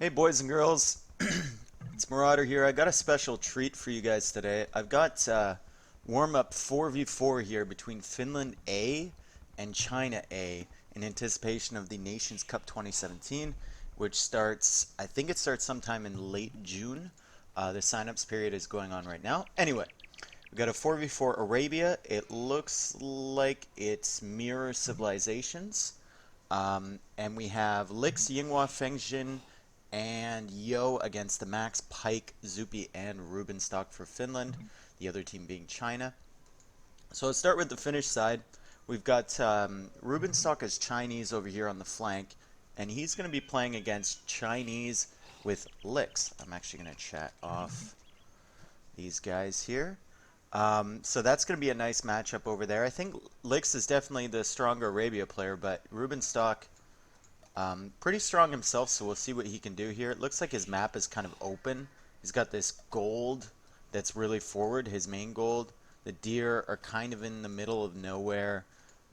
Hey boys and girls, it's Marauder here. I got a special treat for you guys today. I've got warm-up 4v4 here between Finland A and China A in anticipation of the Nations Cup 2017, which starts, I think it starts sometime in late June. The sign-ups period is going on right now. Anyway, we got a 4v4 Arabia. It looks like it's mirror civilizations. And we have Lix, Yinghua, Fengjin, and Yo against the Max, Pike, Zupi, and Rubenstock for Finland, the other team being China. So let's start with the Finnish side. We've got Rubenstock as Chinese over here on the flank, and he's going to be playing against Chinese with Lix. I'm actually going to chat off these guys here. So that's going to be a nice matchup over there. I think Lix is definitely the stronger Arabia player, but Rubenstock, pretty strong himself, so we'll see what he can do here. It looks like his map is kind of open. He's got this gold that's really forward, his main gold. The deer are kind of in the middle of nowhere.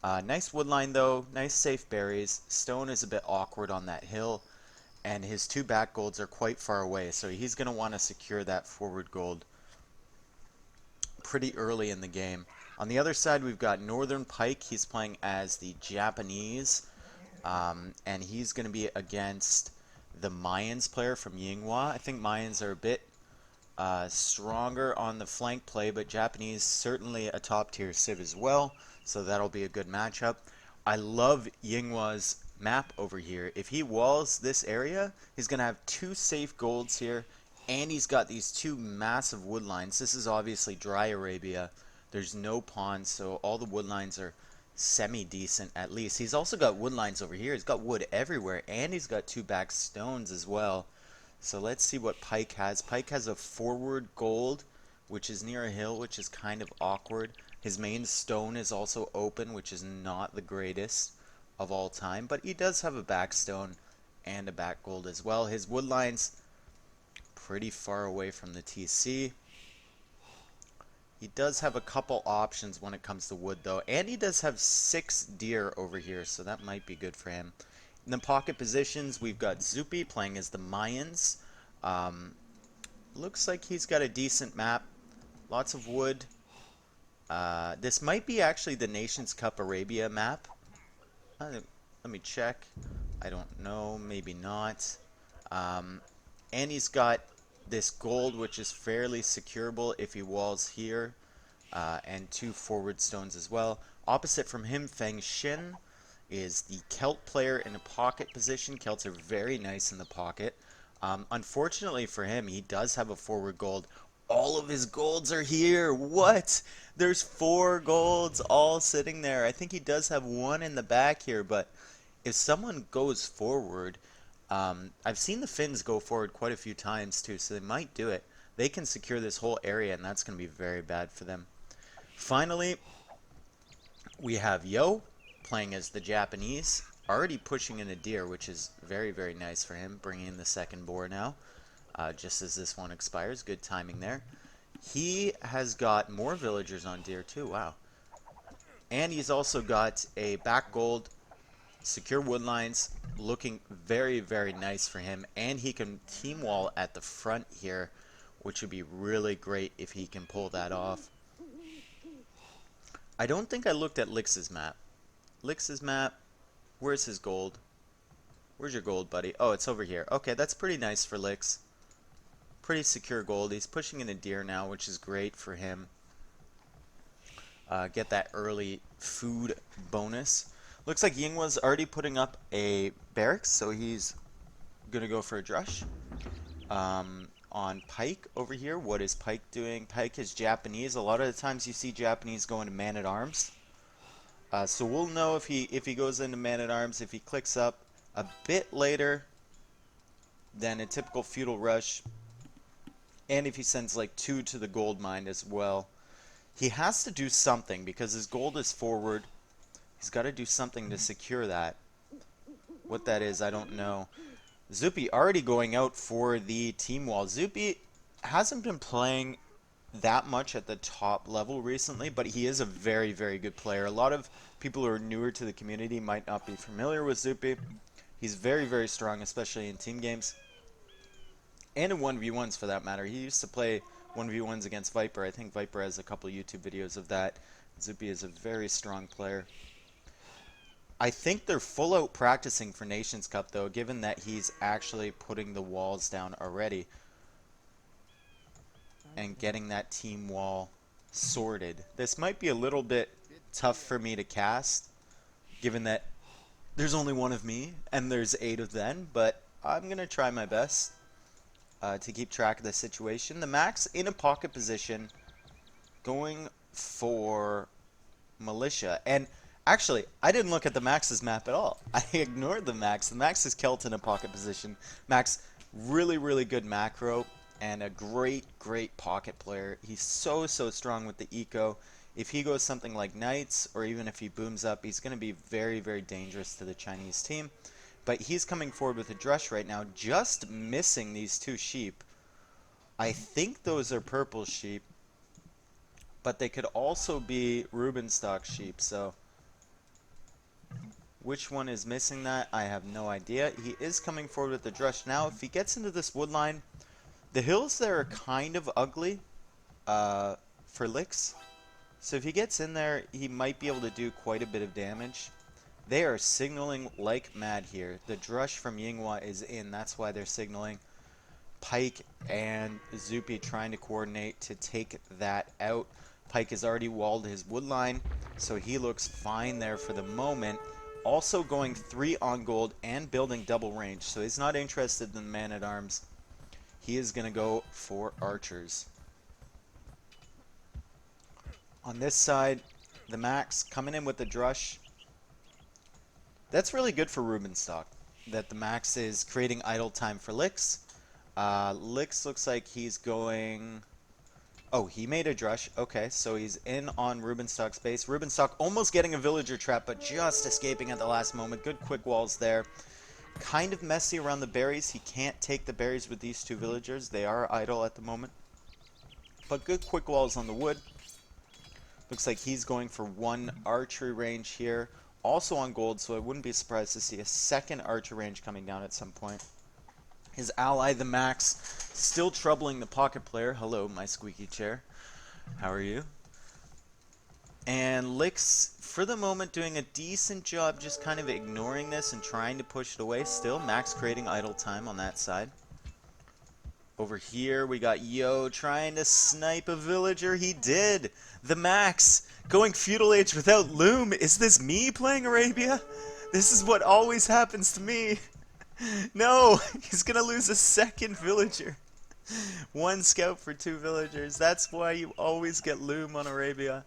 Nice woodline though, nice safe berries. Stone is a bit awkward on that hill, and his two back golds are quite far away, so he's going to want to secure that forward gold pretty early in the game. On the other side, we've got Northern Pike. He's playing as the Japanese, and he's going to be against the Mayans player from Yinghua. I think Mayans are a bit stronger on the flank play, but Japanese certainly a top tier civ as well, so that'll be a good matchup. I love Yinghua's map over here. If he walls this area, he's going to have two safe golds here, and he's got these two massive wood lines. This is obviously dry Arabia. There's no ponds, so all the wood lines are semi-decent at least. He's also got wood lines over here. He's got wood everywhere, and he's got two back stones as well. So let's see what Pike has. Pike has a forward gold, which is near a hill, which is kind of awkward. His main stone is also open, which is not the greatest of all time, but he does have a back stone and a back gold as well. His wood lines pretty far away from the TC. He does have a couple options when it comes to wood though, and he does have 6 deer over here, so that might be good for him. In the pocket positions, we've got Zupi playing as the Mayans. Looks like he's got a decent map, lots of wood. This might be actually the Nations Cup Arabia map. Let me check. I don't know, maybe not. And he's got this gold, which is fairly securable if he walls here, and 2 forward stones as well. Opposite from him, Feng Xin is the Celt player in a pocket position. Celts are very nice in the pocket. Unfortunately for him, he does have a forward gold. All of his golds are here. What? There's 4 golds all sitting there. I think he does have 1 in the back here, but if someone goes forward, I've seen the Finns go forward quite a few times too, so they might do it. They can secure this whole area, and that's going to be very bad for them. Finally, we have Yo playing as the Japanese, already pushing in a deer, which is very, very nice for him, bringing in the second boar now, just as this one expires. Good timing there. He has got more villagers on deer too, wow. And he's also got a back gold, secure wood lines, looking very, very nice for him, and he can team wall at the front here, which would be really great if he can pull that off. I don't think I looked at Lix's map. Lix's map, where's his gold? Where's your gold, buddy? Oh, it's over here. Okay, that's pretty nice for Lix. Pretty secure gold. He's pushing in a deer now, which is great for him. Get that early food bonus. Looks like Yinghua's already putting up a barracks, so he's going to go for a drush. On Pike over here, what is Pike doing? Pike is Japanese. A lot of the times you see Japanese go into man-at-arms. So we'll know if he goes into man-at-arms, if he clicks up a bit later than a typical feudal rush, and if he sends like 2 to the gold mine as well. He has to do something because his gold is forward. He's got to do something to secure that. What that is, I don't know. Zupi already going out for the team wall. Zupi hasn't been playing that much at the top level recently, but he is a very, very good player. A lot of people who are newer to the community might not be familiar with Zupi. He's very, very strong, especially in team games. And in 1v1s for that matter. He used to play 1v1s against Viper. I think Viper has a couple YouTube videos of that. Zupi is a very strong player. I think they're full out practicing for Nations Cup though, given that he's actually putting the walls down already and getting that team wall sorted. This might be a little bit tough for me to cast, given that there's only one of me and there's 8 of them, but I'm going to try my best to keep track of the situation. The Max in a pocket position going for Militia. And actually, I didn't look at the Max's map at all. I ignored the Max. The Max is Kelt in a pocket position. Max, really, really good macro and a great, great pocket player. He's so, so strong with the eco. If he goes something like Knights, or even if he booms up, he's going to be very, very dangerous to the Chinese team. But he's coming forward with a Drush right now, just missing these 2 sheep. I think those are purple sheep, but they could also be Rubenstock sheep, so which one is missing that? I have no idea. He is coming forward with the Drush now. If he gets into this wood line, the hills there are kind of ugly for licks. So if he gets in there, he might be able to do quite a bit of damage. They are signaling like mad here. The Drush from Yinghua is in. That's why they're signaling. Pike and Zupi trying to coordinate to take that out. Pike has already walled his wood line, so he looks fine there for the moment. Also going 3 on gold and building double range, so he's not interested in man-at-arms. He is going to go for archers. On this side, the Max coming in with the Drush. That's really good for Rubenstock, that the Max is creating idle time for Licks. Licks looks like he's going... Oh, he made a Drush. Okay, so he's in on Rubenstock's base. Rubenstock almost getting a villager trap, but just escaping at the last moment. Good quick walls there. Kind of messy around the berries. He can't take the berries with these 2 villagers. They are idle at the moment. But good quick walls on the wood. Looks like he's going for 1 archery range here. Also on gold, so I wouldn't be surprised to see a second archer range coming down at some point. His ally, the Max, still troubling the pocket player. Hello, my squeaky chair. How are you? And Licks, for the moment, doing a decent job just kind of ignoring this and trying to push it away. Still, Max creating idle time on that side. Over here, we got Yo trying to snipe a villager. He did! The Max going feudal age without loom. Is this me playing Arabia? This is what always happens to me. No, he's gonna lose a second villager. 1 scout for 2 villagers. That's why you always get loom on Arabia.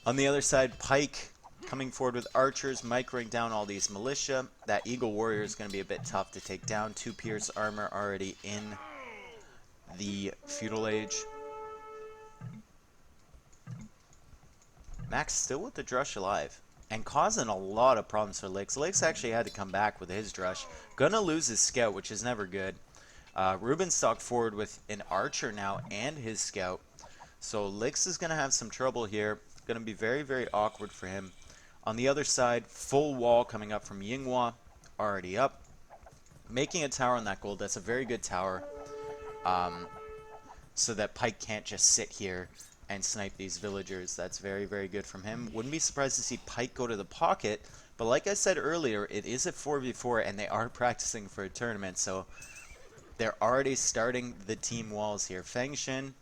On the other side, Pike coming forward with archers, microing down all these militia. That Eagle Warrior is going to be a bit tough to take down. 2 Pierce armor already in the feudal age. Max still with the Drush alive and causing a lot of problems for Licks. Licks actually had to come back with his Drush. Gonna lose his scout, which is never good. Rubenstock forward with an archer now and his scout. So Licks is gonna have some trouble here. Gonna be very, very awkward for him. On the other side, full wall coming up from Yinghua, already up. Making a tower on that gold. That's a very good tower. So that Pike can't just sit here and snipe these villagers. That's very, very good from him. Wouldn't be surprised to see Pike go to the pocket, but like I said earlier, it is a 4v4 and they are practicing for a tournament, so they're already starting the team walls here. Fengshin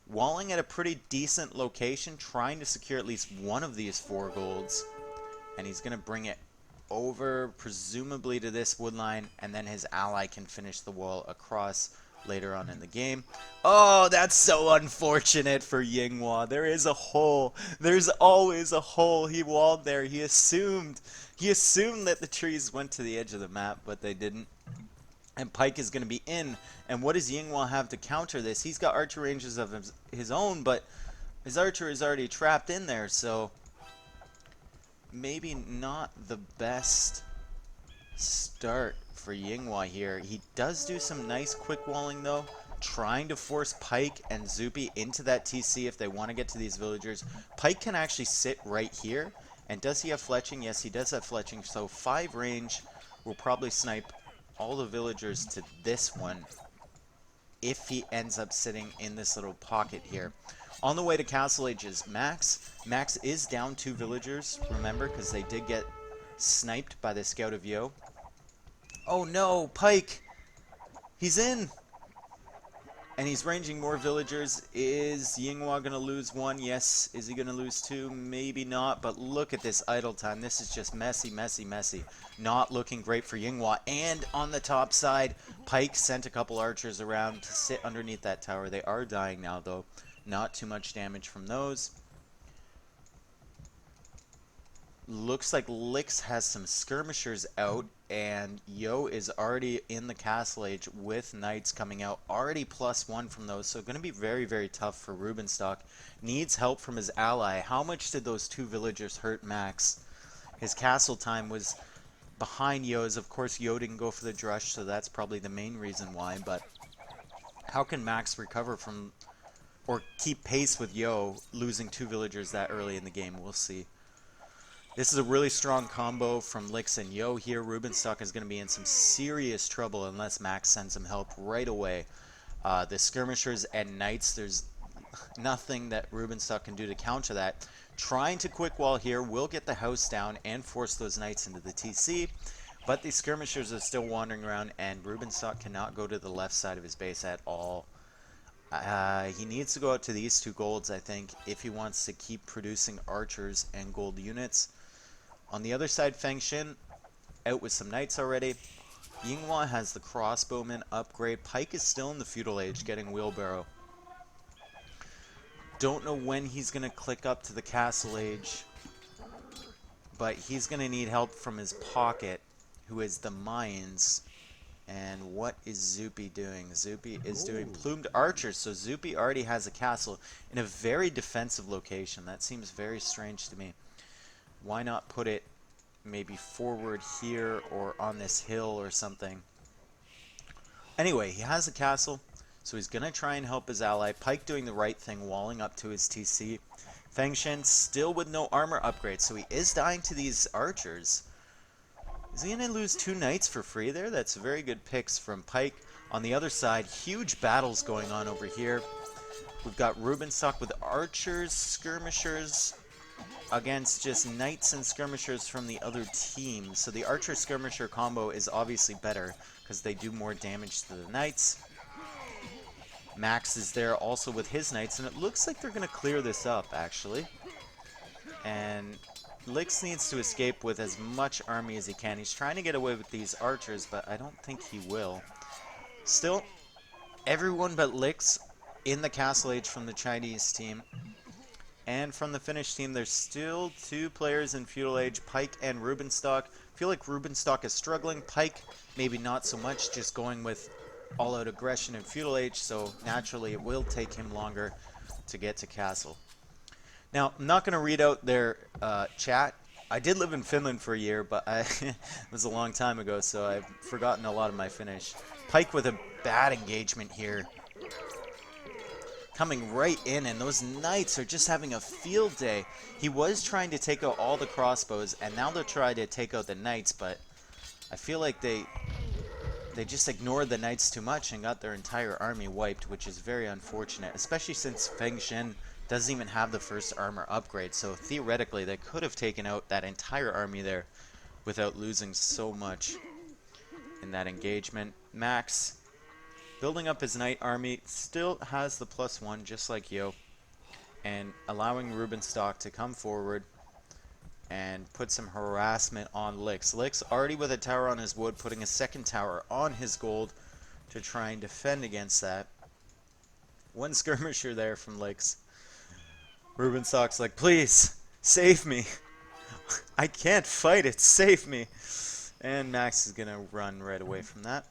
walling at a pretty decent location, trying to secure at least one of these 4 golds, and he's going to bring it over, presumably to this wood line, and then his ally can finish the wall across later on in the game. Oh, that's so unfortunate for Yinghua. There is a hole. There's always a hole. He walled there. He assumed that the trees went to the edge of the map, but they didn't. And Pike is going to be in. And what does Yinghua have to counter this? He's got archer ranges of his own, but his archer is already trapped in there, so maybe not the best start for Yinghua here. He does do some nice quick walling though, trying to force Pike and Zupi into that TC if they want to get to these villagers. Pike can actually sit right here, and does he have fletching? Yes, he does have fletching, so 5 range will probably snipe all the villagers to this one. if he ends up sitting in this little pocket here. On the way to Castle Age is Max. Max is down 2 villagers, remember, because they did get sniped by the Scout of Yo. Oh no, Pike! He's in! And he's ranging more villagers. Is Yinghua going to lose one? Yes. Is he going to lose two? Maybe not. But look at this idle time. This is just messy, messy, messy. Not looking great for Yinghua. And on the top side, Pike sent a couple archers around to sit underneath that tower. They are dying now, though. Not too much damage from those. Looks like Lix has some skirmishers out, and Yo is already in the Castle Age with knights coming out. Already +1 from those, so going to be very, very tough for Rubenstock. Needs help from his ally. How much did those 2 villagers hurt Max? His castle time was behind Yo's. Of course, Yo didn't go for the drush, so that's probably the main reason why, but how can Max recover from, or keep pace with Yo losing 2 villagers that early in the game? We'll see. This is a really strong combo from Lix and Yo here. Rubenstock is going to be in some serious trouble unless Max sends him help right away. The skirmishers and knights, there's nothing that Rubenstock can do to counter that. Trying to quick wall here will get the house down and force those knights into the TC. But the skirmishers are still wandering around, and Rubenstock cannot go to the left side of his base at all. He needs to go out to these 2 golds, I think, if he wants to keep producing archers and gold units. On the other side, Feng Xin out with some knights already. Yinghua has the crossbowman upgrade. Pike is still in the feudal age, getting wheelbarrow. Don't know when he's going to click up to the castle age, but he's going to need help from his pocket, who is the mines. And what is Zupi doing? Zupi is doing plumed archers, so Zupi already has a castle in a very defensive location. That seems very strange to me. Why not put it maybe forward here or on this hill or something? Anyway, he has a castle, so he's going to try and help his ally. Pike doing the right thing, walling up to his TC. Feng Xin still with no armor upgrade, so he is dying to these archers. Is he going to lose 2 knights for free there? That's very good picks from Pike. On the other side, huge battles going on over here. We've got Rubenstock with archers, skirmishers, against just knights and skirmishers from the other team. So the archer-skirmisher combo is obviously better because they do more damage to the knights. Max is there also with his knights, and it looks like they're going to clear this up, actually. And Lix needs to escape with as much army as he can. He's trying to get away with these archers, but I don't think he will. Still, everyone but Lix in the Castle Age from the Chinese team. And from the Finnish team, there's still 2 players in Feudal Age, Pike and Rubenstock. I feel like Rubenstock is struggling. Pike, maybe not so much, just going with all-out aggression in Feudal Age, so naturally it will take him longer to get to Castle. Now, I'm not going to read out their chat. I did live in Finland for a year, but it was a long time ago, so I've forgotten a lot of my Finnish. Pike with a bad engagement here. Coming right in, and those knights are just having a field day. He was trying to take out all the crossbows, and now they're trying to take out the knights, but I feel like they just ignored the knights too much and got their entire army wiped, which is very unfortunate, especially since Feng Xin doesn't even have the first armor upgrade, so theoretically they could have taken out that entire army there without losing so much in that engagement. Max, building up his knight army, still has the +1 just like Yo, and allowing Rubenstock to come forward and put some harassment on Lix. Lix already with a tower on his wood, putting a second tower on his gold to try and defend against that. 1 skirmisher there from Lix. Rubenstock's like, please, save me. I can't fight it, save me. And Max is going to run right away from that.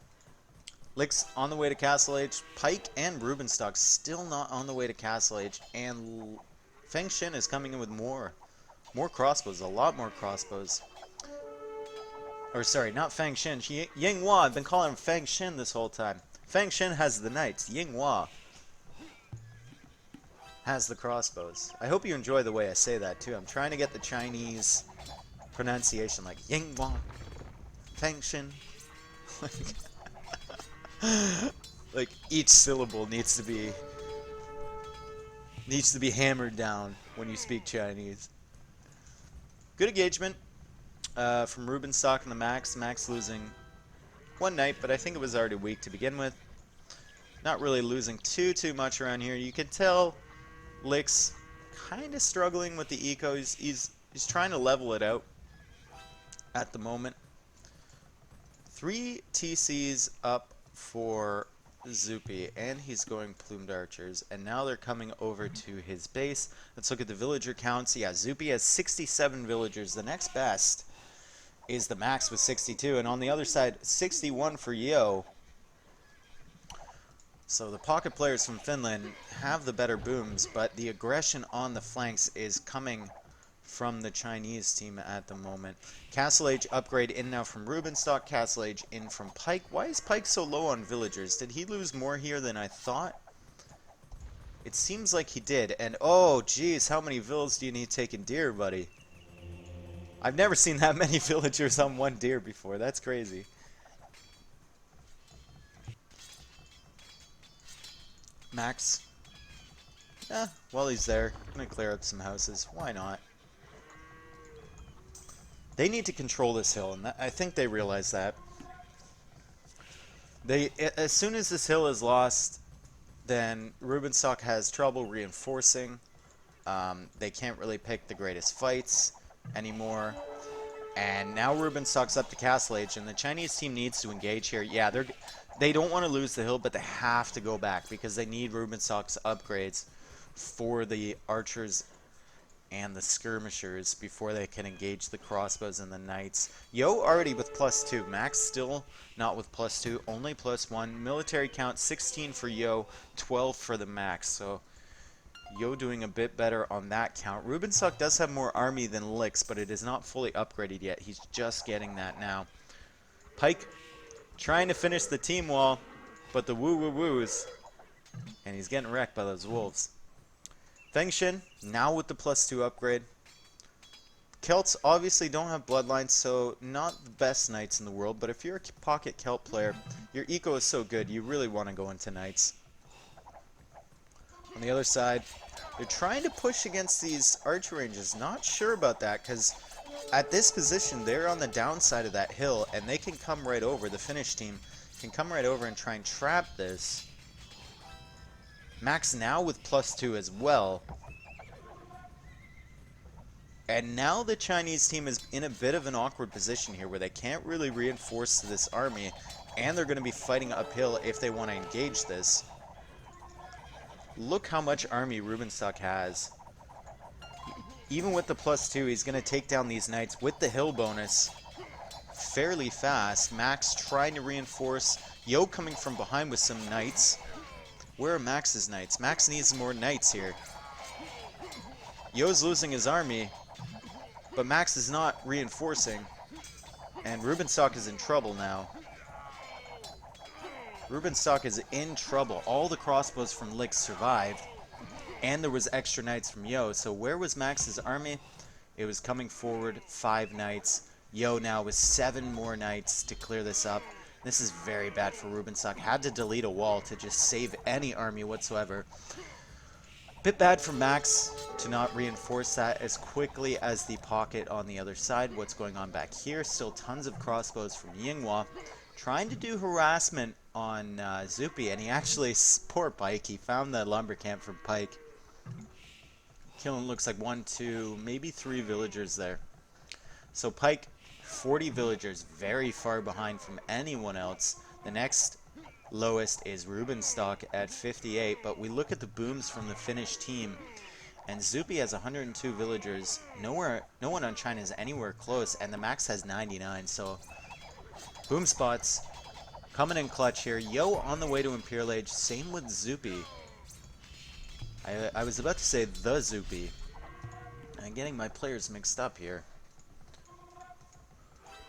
Lix on the way to Castle Age. Pike and Rubenstock still not on the way to Castle Age. And Feng Xin is coming in with more crossbows, a lot more crossbows. Or sorry, not Feng Xin. Yinghua, I've been calling him Feng Xin this whole time. Feng Xin has the knights. Yinghua has the crossbows. I hope you enjoy the way I say that too. I'm trying to get the Chinese pronunciation like Yinghua, Feng Xin. Like each syllable needs to be hammered down when you speak Chinese. Good engagement from Rubenstock and the Max. Max losing one knight, but I think it was already weak to begin with. Not really losing too much around here. You can tell Lick's kind of struggling with the eco. He's trying to level it out at the moment. 3 TCs up for Zupi, and he's going plumed archers, and now they're coming over to his base. Let's look at the villager counts. Yeah, Zupi has 67 villagers. The next best is the Max with 62, and on the other side, 61 for Yo. So the pocket players from Finland have the better booms, but the aggression on the flanks is coming from the Chinese team at the moment. Castle Age upgrade in now from Rubenstock. Castle Age in from Pike. Why is Pike so low on villagers? Did he lose more here than I thought? It seems like he did. And oh, geez, how many villas do you need taking deer, buddy? I've never seen that many villagers on one deer before. That's crazy. Max. While he's there, gonna clear up some houses. Why not? They need to control this hill, and I think they realize that. As soon as this hill is lost, then Rubenstock has trouble reinforcing. They can't really pick the greatest fights anymore. And now Rubenstock's up to Castle Age, and the Chinese team needs to engage here. Yeah, they don't want to lose the hill, but they have to go back because they need Rubenstock's upgrades for the archers and the skirmishers before they can engage the crossbows and the knights. Yo already with +2. Max still not with +2, only +1. Military count 16 for Yo, 12 for the Max. So Yo doing a bit better on that count. Rubenstock does have more army than Licks, but it is not fully upgraded yet. He's just getting that now. Pike trying to finish the team wall, but the woo-woo-woos, and he's getting wrecked by those wolves. Fengshin, now with the +2 upgrade. Celts obviously don't have bloodlines, so not the best knights in the world, but if you're a pocket Celt player, your eco is so good, you really want to go into knights. On the other side, they're trying to push against these archer ranges. Not sure about that, because at this position, they're on the downside of that hill, and they can come right over. The Finnish team can come right over and try and trap this. Max now with +2 as well. And now the Chinese team is in a bit of an awkward position here where they can't really reinforce this army, and they're going to be fighting uphill if they want to engage this. Look how much army Rubenstock has. Even with the +2, he's going to take down these knights with the hill bonus fairly fast. Max trying to reinforce. Yo coming from behind with some knights. Where are Max's knights? Max needs more knights here. Yo's losing his army, but Max is not reinforcing. And Rubenstock is in trouble now. Rubenstock is in trouble. All the crossbows from Lick survived, and there was extra knights from Yo. So where was Max's army? It was coming forward, 5 knights. Yo now with 7 more knights to clear this up. This is very bad for Rubenstock. Had to delete a wall to just save any army whatsoever. Bit bad for Max to not reinforce that as quickly as the pocket on the other side. What's going on back here? Still tons of crossbows from Yinghua. Trying to do harassment on Zupi, and he actually, poor Pike, he found the lumber camp from Pike. Killing looks like 1, 2, maybe 3 villagers there. So Pike, 40 villagers, very far behind from anyone else. The next lowest is Rubenstock at 58, but we look at the booms from the Finnish team, and Zupi has 102 villagers. No one on China is anywhere close, and the Max has 99, so boom spots coming in clutch here. Yo on the way to Imperial Age, same with Zupi. I was about to say the Zupi. I'm getting my players mixed up here.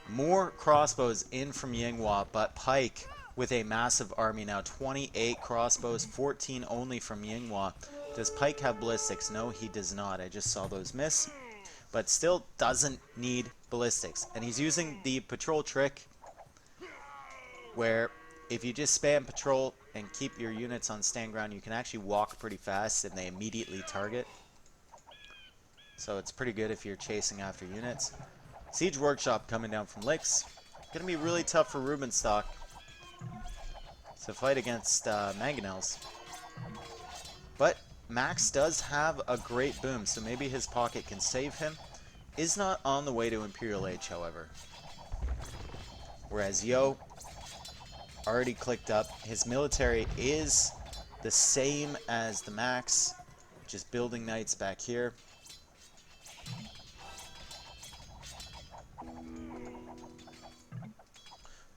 More crossbows in from Yinghua, but Pike with a massive army now. 28 crossbows, 14 only from Yinghua. Does Pike have ballistics? No, he does not. I just saw those miss. But still doesn't need ballistics. And he's using the patrol trick where if you just spam patrol and keep your units on stand ground, you can actually walk pretty fast and they immediately target. So it's pretty good if you're chasing after units. Siege Workshop coming down from Licks. Gonna be really tough for Rubenstock to fight against Mangonels. But Max does have a great boom, so maybe his pocket can save him. Is not on the way to Imperial Age, however. Whereas Yo already clicked up. His military is the same as the Max, just building knights back here.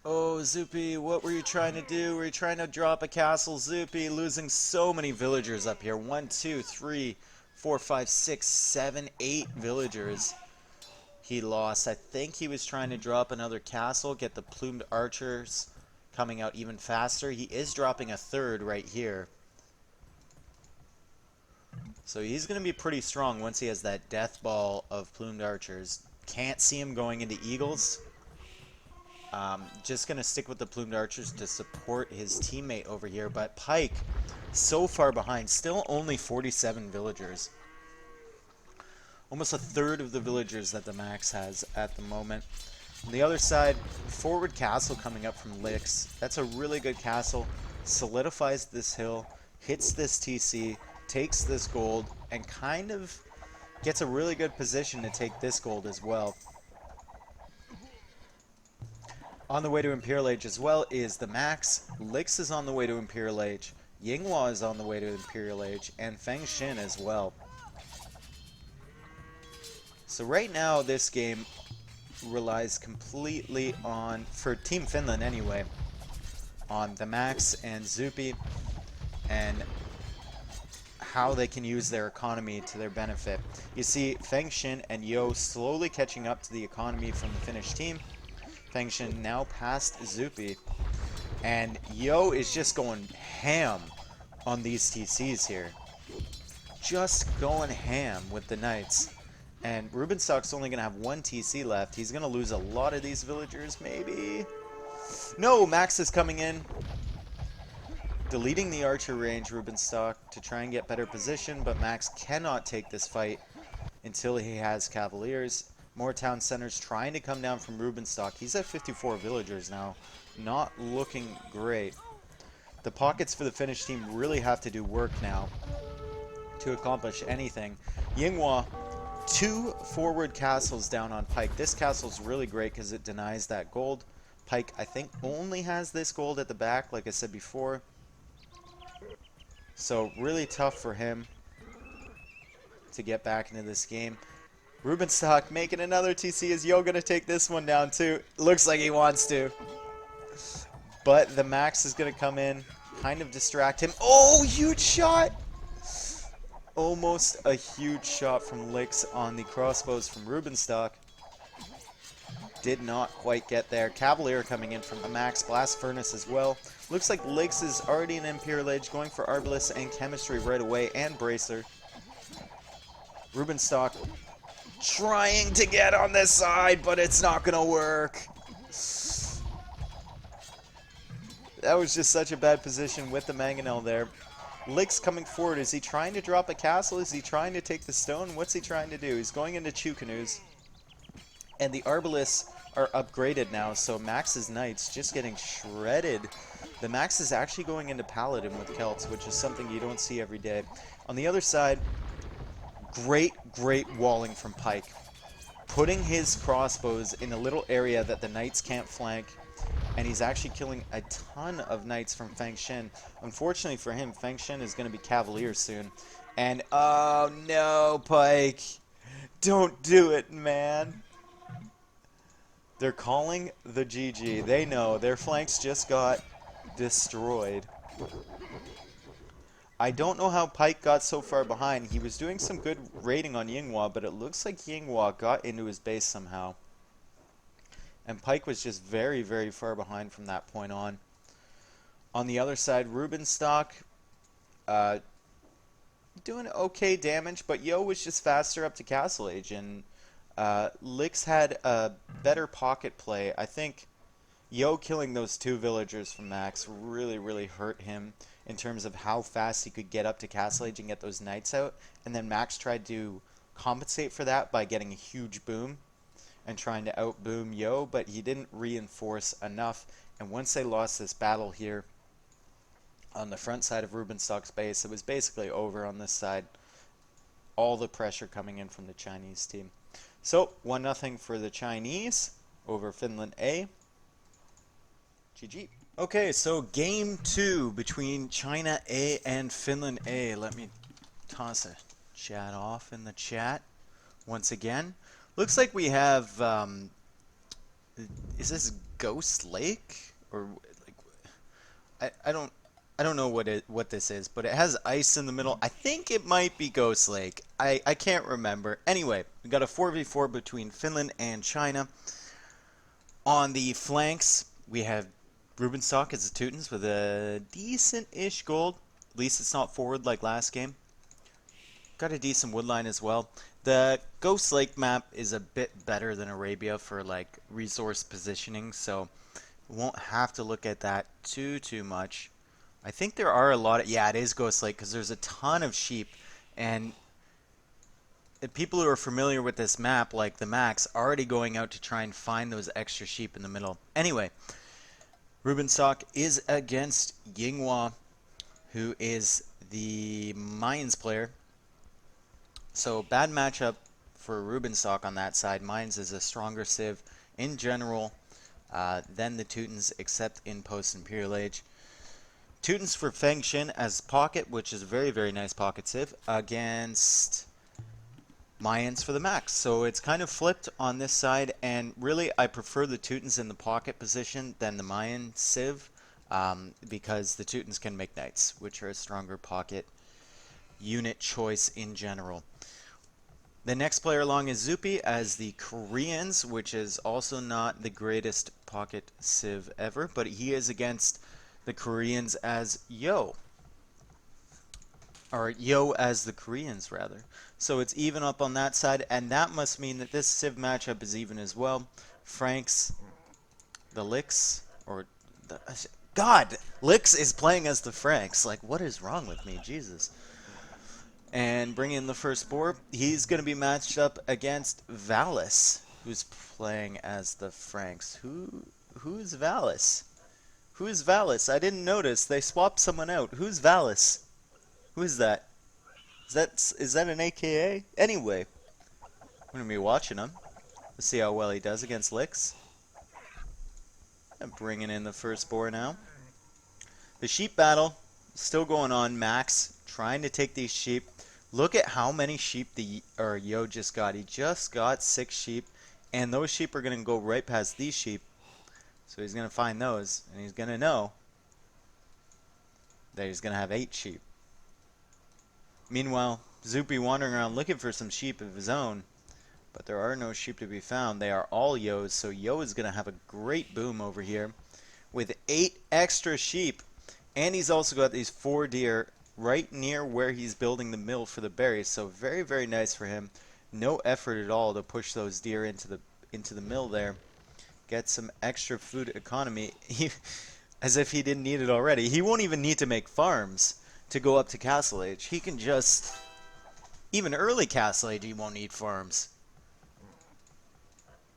Oh, Zupi, what were you trying to do? Were you trying to drop a castle? Zupi, losing so many villagers up here. 1, 2, 3, 4, 5, 6, 7, 8 villagers he lost. I think he was trying to drop another castle, get the plumed archers coming out even faster. He is dropping a third right here. So he's going to be pretty strong once he has that death ball of plumed archers. Can't see him going into eagles. Just going to stick with the plumed archers to support his teammate over here. But Pike, so far behind, still only 47 villagers. Almost a third of the villagers that the Max has at the moment. On the other side, forward castle coming up from Licks. That's a really good castle. Solidifies this hill, hits this TC, takes this gold, and kind of gets a really good position to take this gold as well. On the way to Imperial Age as well is the Max. Licks is on the way to Imperial Age. Yinghua is on the way to Imperial Age, and Feng Xin as well. So right now, this game relies completely on, for Team Finland anyway, on the Max and Zupi and how they can use their economy to their benefit. You see Feng Xin and Yo slowly catching up to the economy from the Finnish team. Feng Xin now past Zupi, and Yo is just going ham on these TCs here. Just going ham with the knights. And Rubenstock's only going to have one TC left. He's going to lose a lot of these villagers, maybe. No, Max is coming in. Deleting the archer range, Rubenstock, to try and get better position. But Max cannot take this fight until he has Cavaliers. More town centers trying to come down from Rubenstock. He's at 54 villagers now. Not looking great. The pockets for the Finnish team really have to do work now to accomplish anything. Yinghua, 2 forward castles down on Pike. This castle's really great because it denies that gold. Pike, I think, only has this gold at the back, like I said before. So, really tough for him to get back into this game. Rubenstock making another TC. Is Yo going to take this one down too? Looks like he wants to. But the Max is going to come in, kind of distract him. Oh, huge shot! Almost a huge shot from Licks on the crossbows from Rubenstock. Did not quite get there. Cavalier coming in from the Max. Blast Furnace as well. Looks like Licks is already in Imperial Age, going for Arbalest and Chemistry right away, and Bracer. Rubenstock trying to get on this side, but it's not going to work. That was just such a bad position with the Mangonel there. Licks coming forward. Is he trying to drop a castle? Is he trying to take the stone? What's he trying to do? He's going into Chew Canoes. And the Arbalists are upgraded now, so Max's Knights just getting shredded. The Max is actually going into Paladin with Celts, which is something you don't see every day. On the other side, great walling from Pike. Putting his crossbows in a little area that the Knights can't flank. And he's actually killing a ton of Knights from Feng Xin. Unfortunately for him, Feng Xin is going to be Cavalier soon. And, oh no, Pike. Don't do it, man. They're calling the GG. They know. Their flanks just got destroyed. I don't know how Pike got so far behind. He was doing some good raiding on Yinghua, but it looks like Yinghua got into his base somehow. And Pike was just very far behind from that point on. On the other side, Rubenstock doing okay damage, but Yo was just faster up to Castle Age, and Licks had a better pocket play. I think Yo killing those two villagers from Max really, really hurt him in terms of how fast he could get up to Castle Age and get those knights out. And then Max tried to compensate for that by getting a huge boom and trying to outboom Yo, but he didn't reinforce enough. And once they lost this battle here on the front side of Rubenstock's base, it was basically over on this side. All the pressure coming in from the Chinese team. So 1-0 for the Chinese over Finland A. GG. Okay, so game 2 between China A and Finland A. Let me toss a chat off in the chat once again. Looks like we have, is this Ghost Lake? Or, like, I don't know what this is, but it has ice in the middle. I think it might be Ghost Lake. I can't remember. Anyway, we got a 4v4 between Finland and China. On the flanks, we have Rubenstock as the Teutons with a decent-ish gold. At least it's not forward like last game. Got a decent woodline as well. The Ghost Lake map is a bit better than Arabia for like resource positioning, so won't have to look at that too much. I think there are a lot of, yeah, it is Ghost Lake because there's a ton of sheep, and people who are familiar with this map, like the Max, already going out to try and find those extra sheep in the middle. Anyway, Rubenstock is against Yinghua, who is the Mines player. So bad matchup for Rubenstock on that side. Mines is a stronger civ in general than the Teutons, except in post-Imperial Age. Teutons for Fengshin as pocket, which is a very, very nice pocket civ, against Mayans for the Max. So it's kind of flipped on this side, and really I prefer the Teutons in the pocket position than the Mayan civ, because the Teutons can make knights, which are a stronger pocket unit choice in general. The next player along is Zupi as the Koreans, which is also not the greatest pocket civ ever, but he is against the Koreans as Yo. Or Yo as the Koreans, rather. So it's even up on that side, and that must mean that this civ matchup is even as well. Franks, the Licks, or the, God, Licks is playing as the Franks. Like, what is wrong with me? Jesus. And bring in the first boar. He's going to be matched up against Valis, who's playing as the Franks. Who's Valis? Who's Valis? I didn't notice. They swapped someone out. Who's Valis? Who is that? Is that an AKA? Anyway, I'm going to be watching him. Let's see how well he does against Licks. I'm bringing in the first boar now. The sheep battle still going on. Max trying to take these sheep. Look at how many sheep Yo just got. He just got 6 sheep, and those sheep are going to go right past these sheep. So he's going to find those, and he's going to know that he's going to have 8 sheep. Meanwhile, Zupi wandering around looking for some sheep of his own, but there are no sheep to be found. They are all Yo's, so Yo is going to have a great boom over here with 8 extra sheep. And he's also got these 4 deer right near where he's building the mill for the berries, so very, very nice for him. No effort at all to push those deer into the mill there. Get some extra food economy, as if he didn't need it already. He won't even need to make farms to go up to Castle Age. He can just, even early Castle Age, he won't need farms.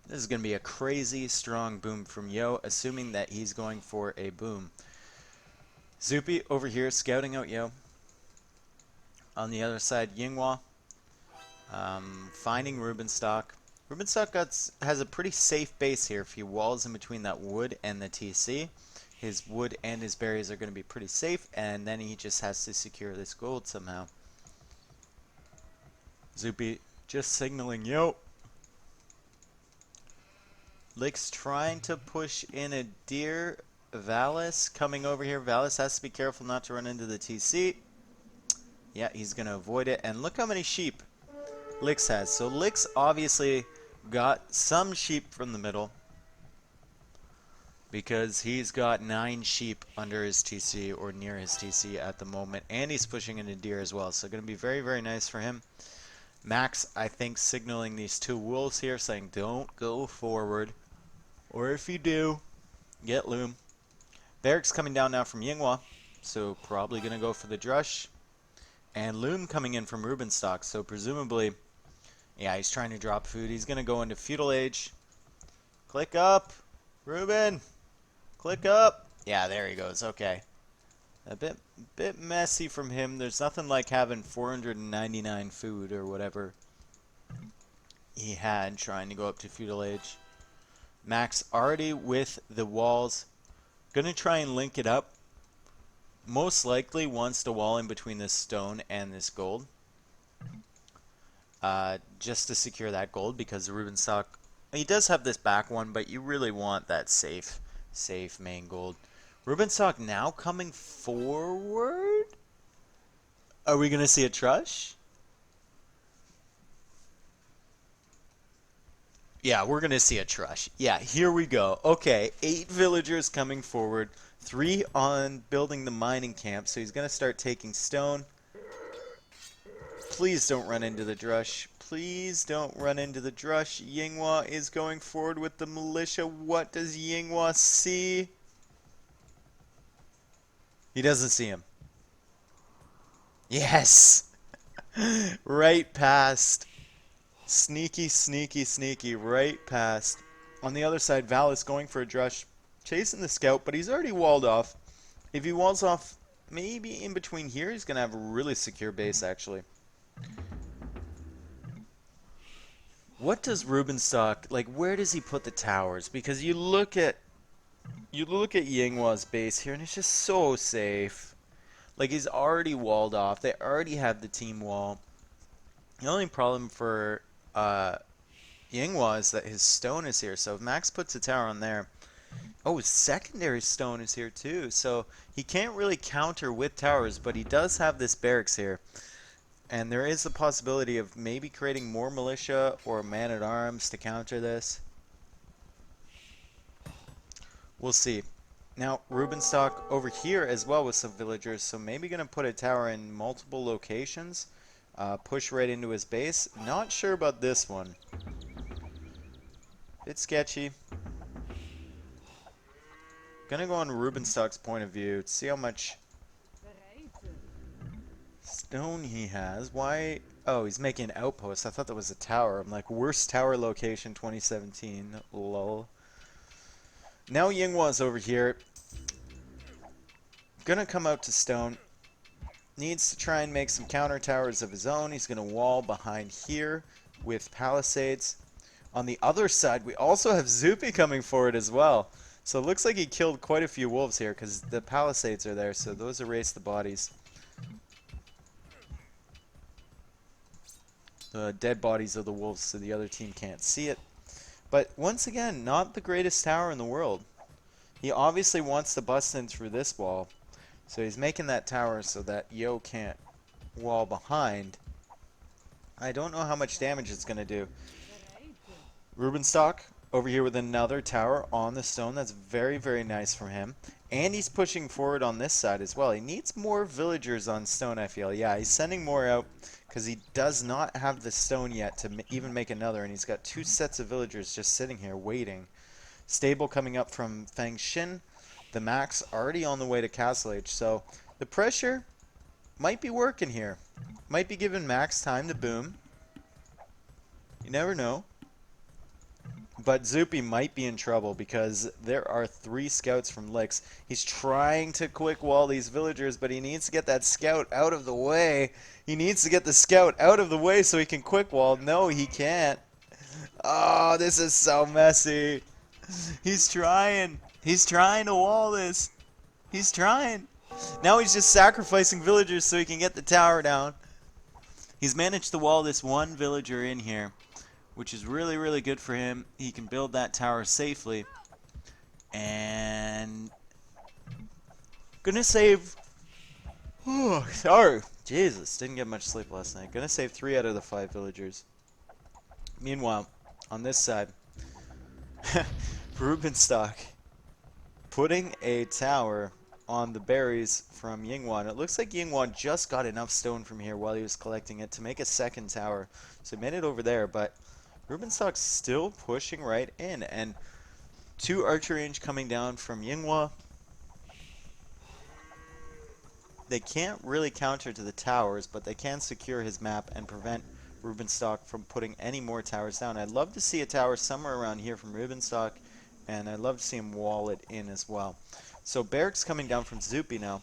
This is going to be a crazy strong boom from Yo, assuming that he's going for a boom. Zupi over here scouting out Yo. On the other side, Yinghua finding Rubenstock. Rubenstock has a pretty safe base here if he walls in between that wood and the TC. His wood and his berries are going to be pretty safe, and then he just has to secure this gold somehow. Zupi just signaling Yo. Lick's trying to push in a deer. Valis coming over here. Valis has to be careful not to run into the TC. Yeah, he's going to avoid it. And look how many sheep Lix has. So Lix obviously got some sheep from the middle, because he's got 9 sheep under his TC or near his TC at the moment. And he's pushing in a deer as well. So going to be very, very nice for him. Max, I think, signaling these 2 wolves here, saying don't go forward. Or if you do, Get Loom. Barracks coming down now from Yinghua, so probably going to go for the Drush. And Loom coming in from Rubenstock, so presumably, yeah, he's trying to drop food. He's going to go into Feudal Age. Click up, Ruben. Click up. Yeah, there he goes. Okay. A bit messy from him. There's nothing like having 499 food or whatever he had trying to go up to Feudal Age. Max already with the walls. Gonna try and link it up. Most likely wants to wall in between this stone and this gold. Just to secure that gold because the Rubenstock, he does have this back one, but you really want that safe main gold. Rubenstock now coming forward. Are we gonna see a Trush? Yeah, we're gonna see a Trush. Yeah, here we go. Okay, 8 villagers coming forward, 3 on building the mining camp. So he's gonna start taking stone. Please don't run into the Drush. Please don't run into the Drush. Yinghua is going forward with the militia. What does Yinghua see? He doesn't see him. Yes! Right past. Sneaky, sneaky, sneaky. Right past. On the other side, Val is going for a Drush. Chasing the scout, but he's already walled off. If he walls off maybe in between here, he's going to have a really secure base, actually. What does Rubenstock, like, where does he put the towers? Because you look at Yinghua's base here, and it's just so safe. Like, he's already walled off. They already have the team wall. The only problem for Yinghua is that his stone is here. So if Max puts a tower on there, oh, his secondary stone is here too. So he can't really counter with towers, but he does have this barracks here. And there is the possibility of maybe creating more militia or man-at-arms to counter this. We'll see. Now, Rubenstock over here as well with some villagers, so maybe going to put a tower in multiple locations. Push right into his base. Not sure about this one. Bit sketchy. Gonna go on Rubenstock's point of view to see how much stone he has. Why? Oh, he's making an outpost. I thought that was a tower. I'm like, worst tower location 2017. Lol. Now Yinghua's over here. Gonna come out to stone. Needs to try and make some counter towers of his own. He's gonna wall behind here with palisades. On the other side, we also have Zupi coming forward as well. So it looks like he killed quite a few wolves here because the palisades are there, so those erase the bodies. The dead bodies of the wolves so the other team can't see it. But once again, not the greatest tower in the world. He obviously wants to bust in through this wall. So he's making that tower so that Yo can't wall behind. I don't know how much damage it's going to do. Rubenstock over here with another tower on the stone. That's very, very nice from him. And he's pushing forward on this side as well. He needs more villagers on stone, I feel. Yeah, he's sending more out because he does not have the stone yet to even make another. And he's got 2 sets of villagers just sitting here waiting. Stable coming up from Fang Xin. The Max already on the way to Castle Age. So the pressure might be working here. Might be giving Max time to boom. You never know. But Zupi might be in trouble because there are 3 scouts from Licks. He's trying to quick wall these villagers, but he needs to get that scout out of the way. He needs to get the scout out of the way so he can quick wall. No, he can't. Oh, this is so messy. He's trying. He's trying to wall this. He's trying. Now he's just sacrificing villagers so he can get the tower down. He's managed to wall this one villager in here, which is really, really good for him. He can build that tower safely. And gonna save... Oh, sorry. Jesus, didn't get much sleep last night. Gonna save 3 out of the 5 villagers. Meanwhile, on this side, Rubenstock putting a tower on the berries from Yinghua. And it looks like Yinghua just got enough stone from here while he was collecting it to make a second tower. So he made it over there, but Rubenstock's still pushing right in. And Two archer range coming down from Yinghua. They can't really counter to the towers, but they can secure his map and prevent Rubenstock from putting any more towers down. I'd love to see a tower somewhere around here from Rubenstock, and I'd love to see him wall it in as well. So barracks coming down from Zupi now.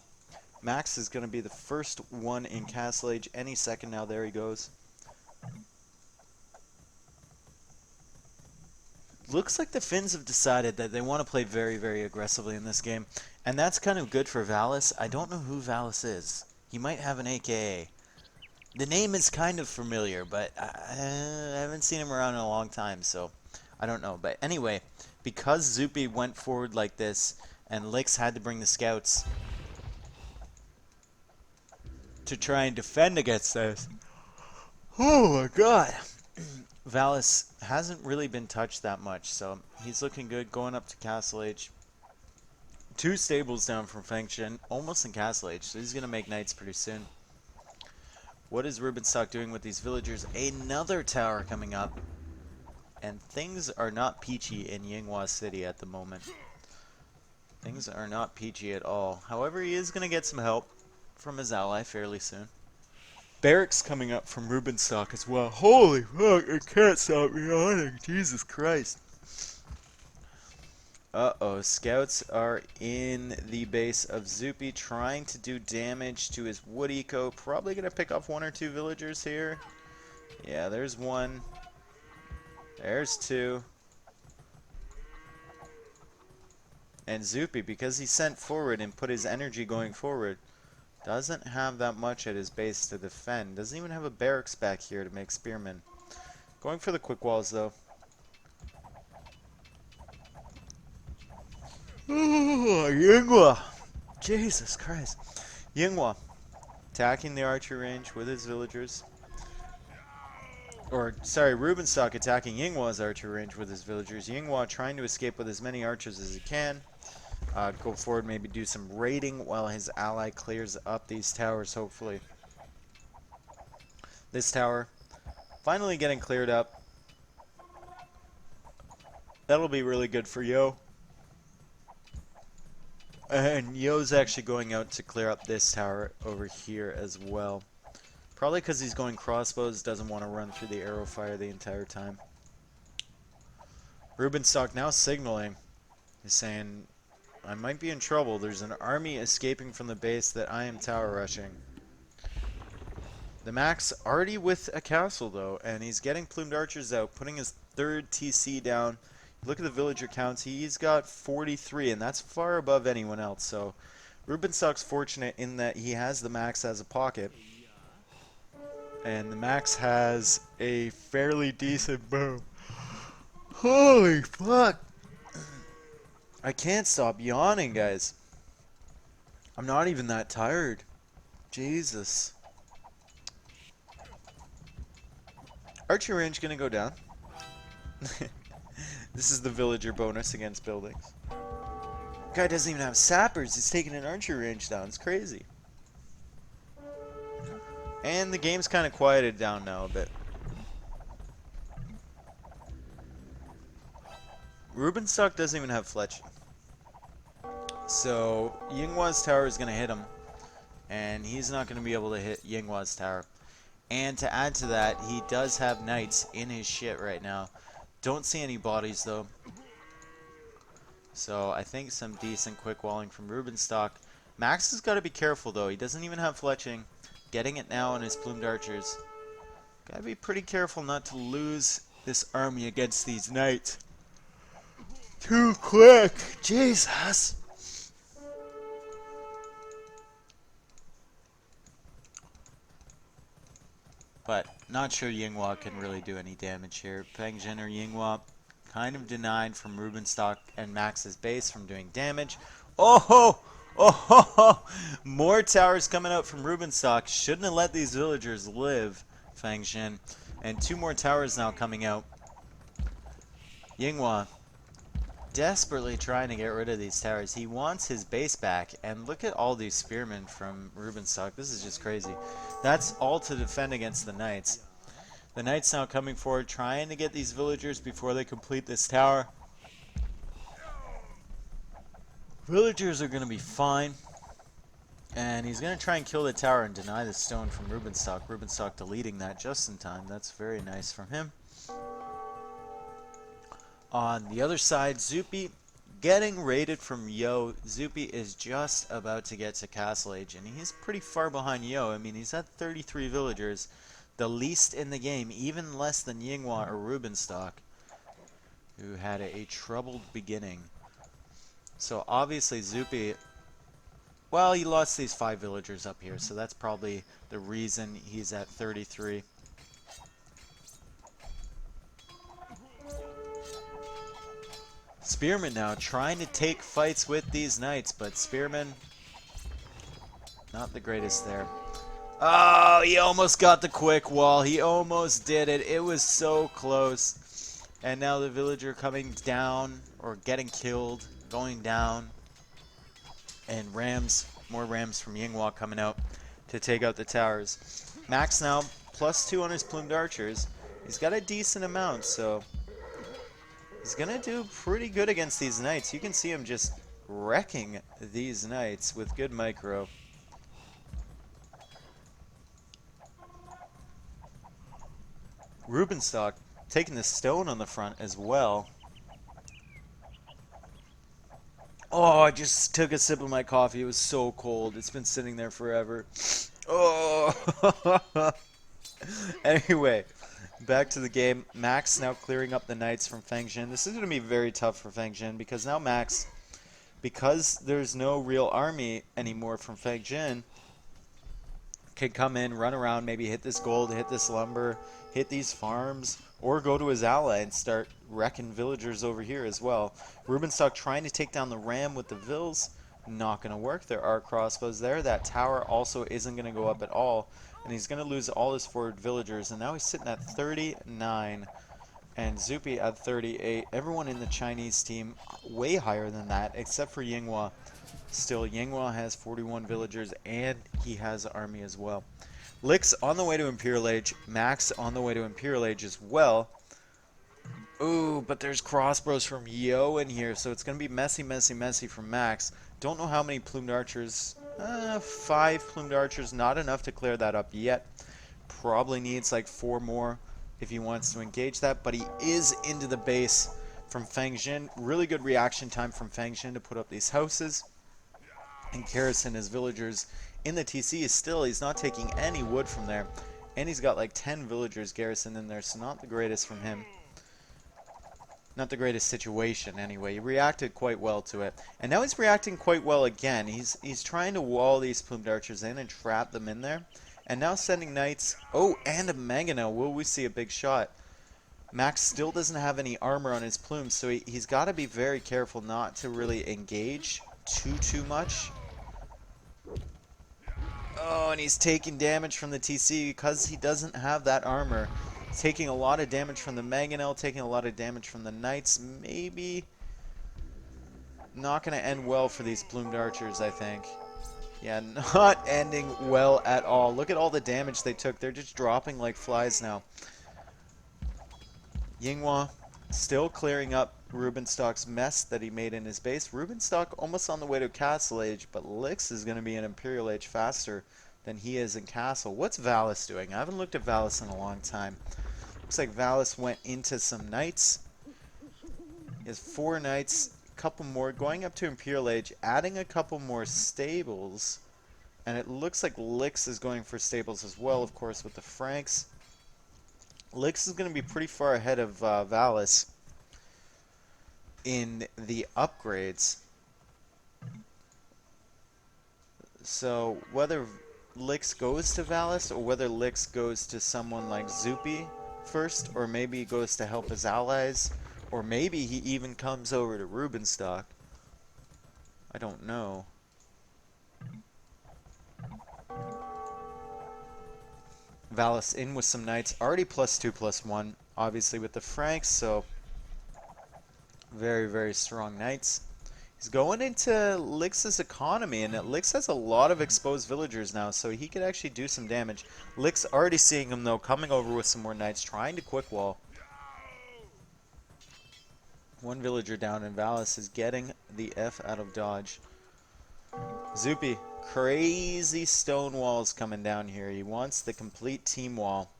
Max is going to be the first one in Castle Age any second now. There he goes. Looks like the Finns have decided that they want to play very, very aggressively in this game. And that's kind of good for Valis. I don't know who Valis is. He might have an AKA. The name is kind of familiar, but I haven't seen him around in a long time, so I don't know. But anyway, because Zupi went forward like this, and Lix had to bring the scouts to try and defend against this. Oh my god. Valis hasn't really been touched that much, so he's looking good going up to Castle Age. Two stables down from Fengshen, almost in Castle Age, so he's going to make knights pretty soon. What is Rubenstock doing with these villagers? Another tower coming up. And things are not peachy in Yinghua City at the moment. Things are not peachy at all. However, he is going to get some help from his ally fairly soon. Barracks coming up from Rubenstock as well. Holy fuck, I can't stop yawning. Jesus Christ. Uh-oh, scouts are in the base of Zupi trying to do damage to his wood eco. Probably going to pick off one or two villagers here. Yeah, there's one. There's two. And Zupi, because he sent forward and put his energy going forward, doesn't have that much at his base to defend. Doesn't even have a barracks back here to make spearmen. Going for the quick walls, though. Oh, Yinghua! Jesus Christ. Yinghua attacking the archer range with his villagers. Or, sorry, Rubenstock attacking Yinghua's archer range with his villagers. Yinghua trying to escape with as many archers as he can. Go forward, maybe do some raiding while his ally clears up these towers, hopefully. This tower finally getting cleared up. That'll be really good for Yo. And Yo's actually going out to clear up this tower over here as well. Probably because he's going crossbows, doesn't want to run through the arrow fire the entire time. Rubenstock now signaling. He's saying, I might be in trouble. There's an army escaping from the base that I am tower rushing. The Max already with a castle though, and he's getting plumed archers out, putting his third TC down. Look at the villager counts. He's got 43, and that's far above anyone else. So Rubenstock's fortunate in that he has the Max as a pocket. And the Max has a fairly decent bow. Holy fuck. I can't stop yawning, guys. I'm not even that tired. Jesus. Archer range gonna go down. This is the villager bonus against buildings. Guy doesn't even have sappers. He's taking an archer range down. It's crazy. And the game's kind of quieted down now a bit. Rubenstock doesn't even have fletching. So Yinghua's tower is going to hit him. And he's not going to be able to hit Yinghua's tower. And to add to that, he does have knights in his shit right now. Don't see any bodies though. So I think some decent quick walling from Rubenstock. Max has got to be careful though. He doesn't even have fletching. Getting it now on his plumed archers. Gotta be pretty careful not to lose this army against these knights. Too quick! Jesus! But not sure Yinghua can really do any damage here. Fengshen or Yinghua kind of denied from Rubenstock and Max's base from doing damage. Oh ho! Oh ho ho! More towers coming out from Rubenstock. Shouldn't have let these villagers live, Fengshen. And two more towers now coming out. Yinghua desperately trying to get rid of these towers. He wants his base back. And look at all these spearmen from Rubenstock. This is just crazy. That's all to defend against the knights. The knights now coming forward, trying to get these villagers before they complete this tower. Villagers are going to be fine. And he's going to try and kill the tower and deny the stone from Rubenstock. Rubenstock deleting that just in time. That's very nice from him. On the other side, Zupi getting raided from Yo. Zupi is just about to get to Castle Age, and he's pretty far behind Yo. I mean, he's at 33 villagers, the least in the game, even less than Yinghua or Rubenstock, who had a troubled beginning. So obviously Zupi, well, he lost these 5 villagers up here, so that's probably the reason he's at 33. Spearman now trying to take fights with these knights, but Spearman not the greatest there. Oh, he almost got the quick wall. He almost did it. It was so close. And now the villager coming down, or getting killed, going down. And rams, more rams from Yinghua coming out to take out the towers. Max now +2 on his plumed archers. He's got a decent amount, so he's going to do pretty good against these knights. You can see him just wrecking these knights with good micro. Rubenstock taking the stone on the front as well. Oh, I just took a sip of my coffee. It was so cold. It's been sitting there forever. Oh! Anyway, back to the game. Max now clearing up the knights from Fang Jin. This is going to be very tough for Fang Jin because now Max, because there's no real army anymore from Fang Jin, can come in, run around, maybe hit this gold, hit this lumber, hit these farms, or go to his ally and start wrecking villagers over here as well. Rubenstock trying to take down the ram with the vills. Not going to work. There are crossbows there. That tower also isn't going to go up at all. And he's going to lose all his forward villagers. And now he's sitting at 39. And Zupi at 38. Everyone in the Chinese team way higher than that, except for Yinghua. Still, Yinghua has 41 villagers, and he has army as well. Lix on the way to Imperial Age. Max on the way to Imperial Age as well. Ooh, but there's crossbows from Yo in here, so it's going to be messy, messy, messy from Max. Don't know how many plumed archers. 5 plumed archers, not enough to clear that up yet. Probably needs like 4 more if he wants to engage that, but he is into the base from Fang Jin. Really good reaction time from Fang Jin to put up these houses and garrison his villagers in the TC. Is still, he's not taking any wood from there, and he's got like 10 villagers garrisoned in there, so not the greatest from him. Not the greatest situation anyway. He reacted quite well to it. And now he's reacting quite well again. He's trying to wall these plumed archers in and trap them in there. And now sending knights. Oh, and a mangonel. Will we see a big shot? Max still doesn't have any armor on his plumes, so he's got to be very careful not to really engage too much. Oh, and he's taking damage from the TC because he doesn't have that armor. Taking a lot of damage from the mangonel, taking a lot of damage from the knights. Maybe not going to end well for these plumed archers, I think. Yeah, not ending well at all. Look at all the damage they took. They're just dropping like flies now. Yinghua still clearing up Rubenstock's mess that he made in his base. Rubenstock almost on the way to Castle Age, but Lix is going to be in Imperial Age faster than he is in Castle. What's Valis doing? I haven't looked at Valis in a long time. Looks like Valis went into some knights. He has 4 knights, a couple more, going up to Imperial Age, adding a couple more stables. And it looks like Lix is going for stables as well, of course, with the Franks. Lix is going to be pretty far ahead of Valis in the upgrades. So whether Lix goes to Valis or whether Lix goes to someone like Zupi first, or maybe he goes to help his allies, or maybe he even comes over to Rubenstock. I don't know. Valis in with some knights, already +2/+1, obviously with the Franks, so very, very strong knights. He's going into Lix's economy, and Lix has a lot of exposed villagers now, so he could actually do some damage. Lix already seeing him, though, coming over with some more knights, trying to quick wall. One villager down, and Valis is getting the F out of dodge. Zupi, crazy stone walls coming down here. He wants the complete team wall.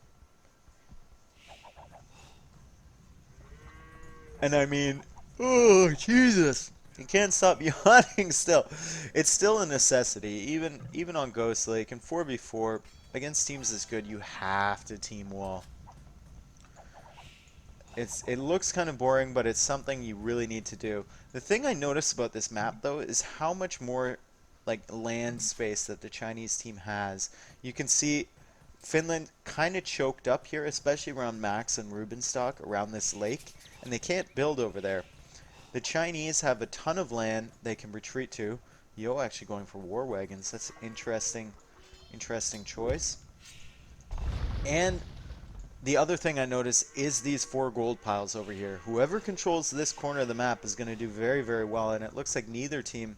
And I mean, oh, Jesus. You can't stop yawning still. It's still a necessity. Even on Ghost Lake and 4v4, against teams as good, you have to team wall. It looks kind of boring, but it's something you really need to do. The thing I noticed about this map, though, is how much more like land space that the Chinese team has. You can see Finland kind of choked up here, especially around Max and Rubenstock, around this lake, and they can't build over there. The Chinese have a ton of land they can retreat to. Yo, actually going for war wagons. That's an interesting choice. And the other thing I notice is these 4 gold piles over here. Whoever controls this corner of the map is going to do very, very well, and it looks like neither team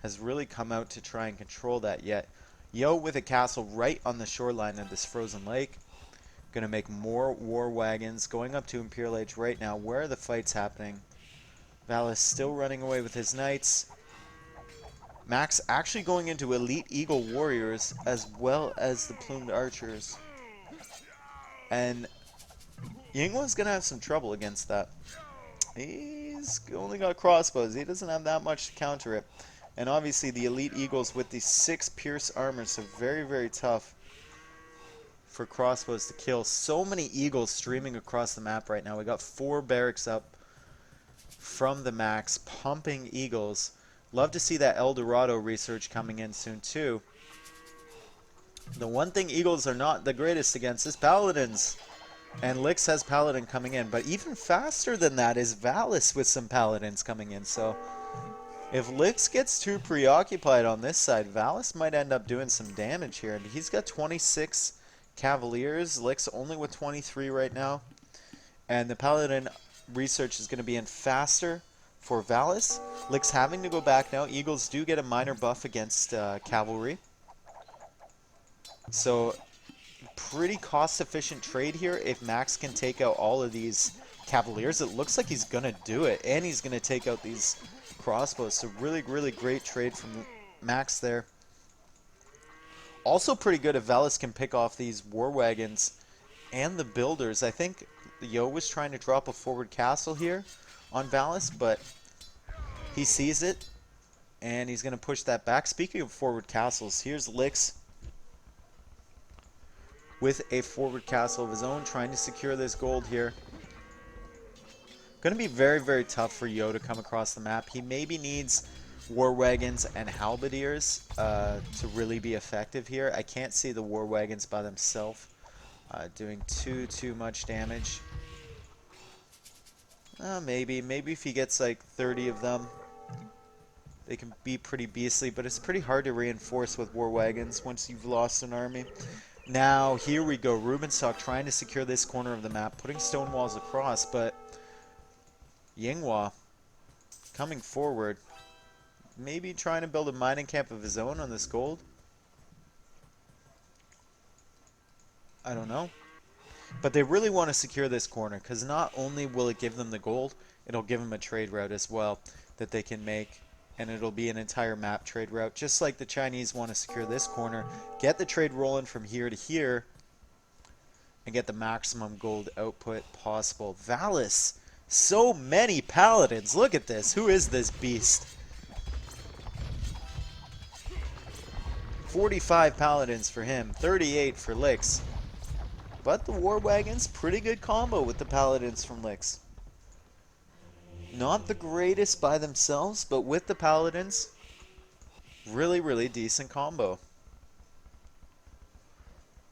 has really come out to try and control that yet. Yo with a castle right on the shoreline of this frozen lake. Going to make more war wagons. Going up to Imperial Age right now. Where are the fights happening? Valis still running away with his knights. Max actually going into Elite Eagle Warriors as well as the Plumed Archers. And Yinghua's going to have some trouble against that. He's only got crossbows. He doesn't have that much to counter it. And obviously the Elite Eagles with the 6 Pierce armor, so very, very tough for crossbows to kill. So many Eagles streaming across the map right now. We got 4 barracks up from the Max, pumping Eagles. Love to see that El Dorado research coming in soon too. The one thing Eagles are not the greatest against is Paladins. And Lix has Paladin coming in. But even faster than that is Valis with some Paladins coming in. So if Lix gets too preoccupied on this side, Valis might end up doing some damage here. And he's got 26 Cavaliers. Lix only with 23 right now. And the Paladin research is going to be in faster for Valis. Lix having to go back now. Eagles do get a minor buff against Cavalry. So pretty cost-efficient trade here if Max can take out all of these Cavaliers. It looks like he's going to do it, and he's going to take out these crossbows. So really, really great trade from Max there. Also pretty good if Valis can pick off these war wagons and the builders. I think Yo was trying to drop a forward castle here on Valis, but he sees it, and he's going to push that back. Speaking of forward castles, here's Lix with a forward castle of his own, trying to secure this gold here. Going to be very, very tough for Yo to come across the map. He maybe needs war wagons and halberdiers to really be effective here. I can't see the war wagons by themselves doing too much damage. Maybe if he gets like 30 of them, they can be pretty beastly, but it's pretty hard to reinforce with war wagons once you've lost an army. Now, here we go. Rubenstock trying to secure this corner of the map, putting stone walls across, but Yinghua coming forward, maybe trying to build a mining camp of his own on this gold. I don't know. But they really want to secure this corner, because not only will it give them the gold, it'll give them a trade route as well that they can make. And it'll be an entire map trade route, just like the Chinese want to secure this corner. Get the trade rolling from here to here, and get the maximum gold output possible. Valis, so many Paladins. Look at this. Who is this beast? 45 Paladins for him, 38 for Lix. But the War Wagons, pretty good combo with the Paladins from Lix. Not the greatest by themselves, but with the Paladins, really, really decent combo.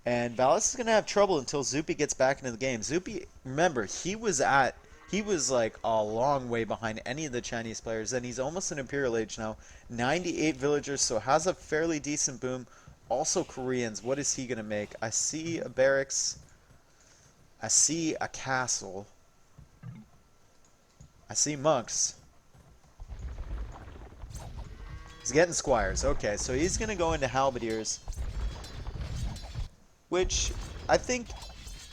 And Valis is going to have trouble until Zupi gets back into the game. Zupi, remember, he was like a long way behind any of the Chinese players, and he's almost an Imperial Age now. 98 villagers, so has a fairly decent boom. Also Koreans, what is he going to make? I see a barracks. I see a castle. I see monks. He's getting squires. Okay, so he's going to go into halberdiers, which I think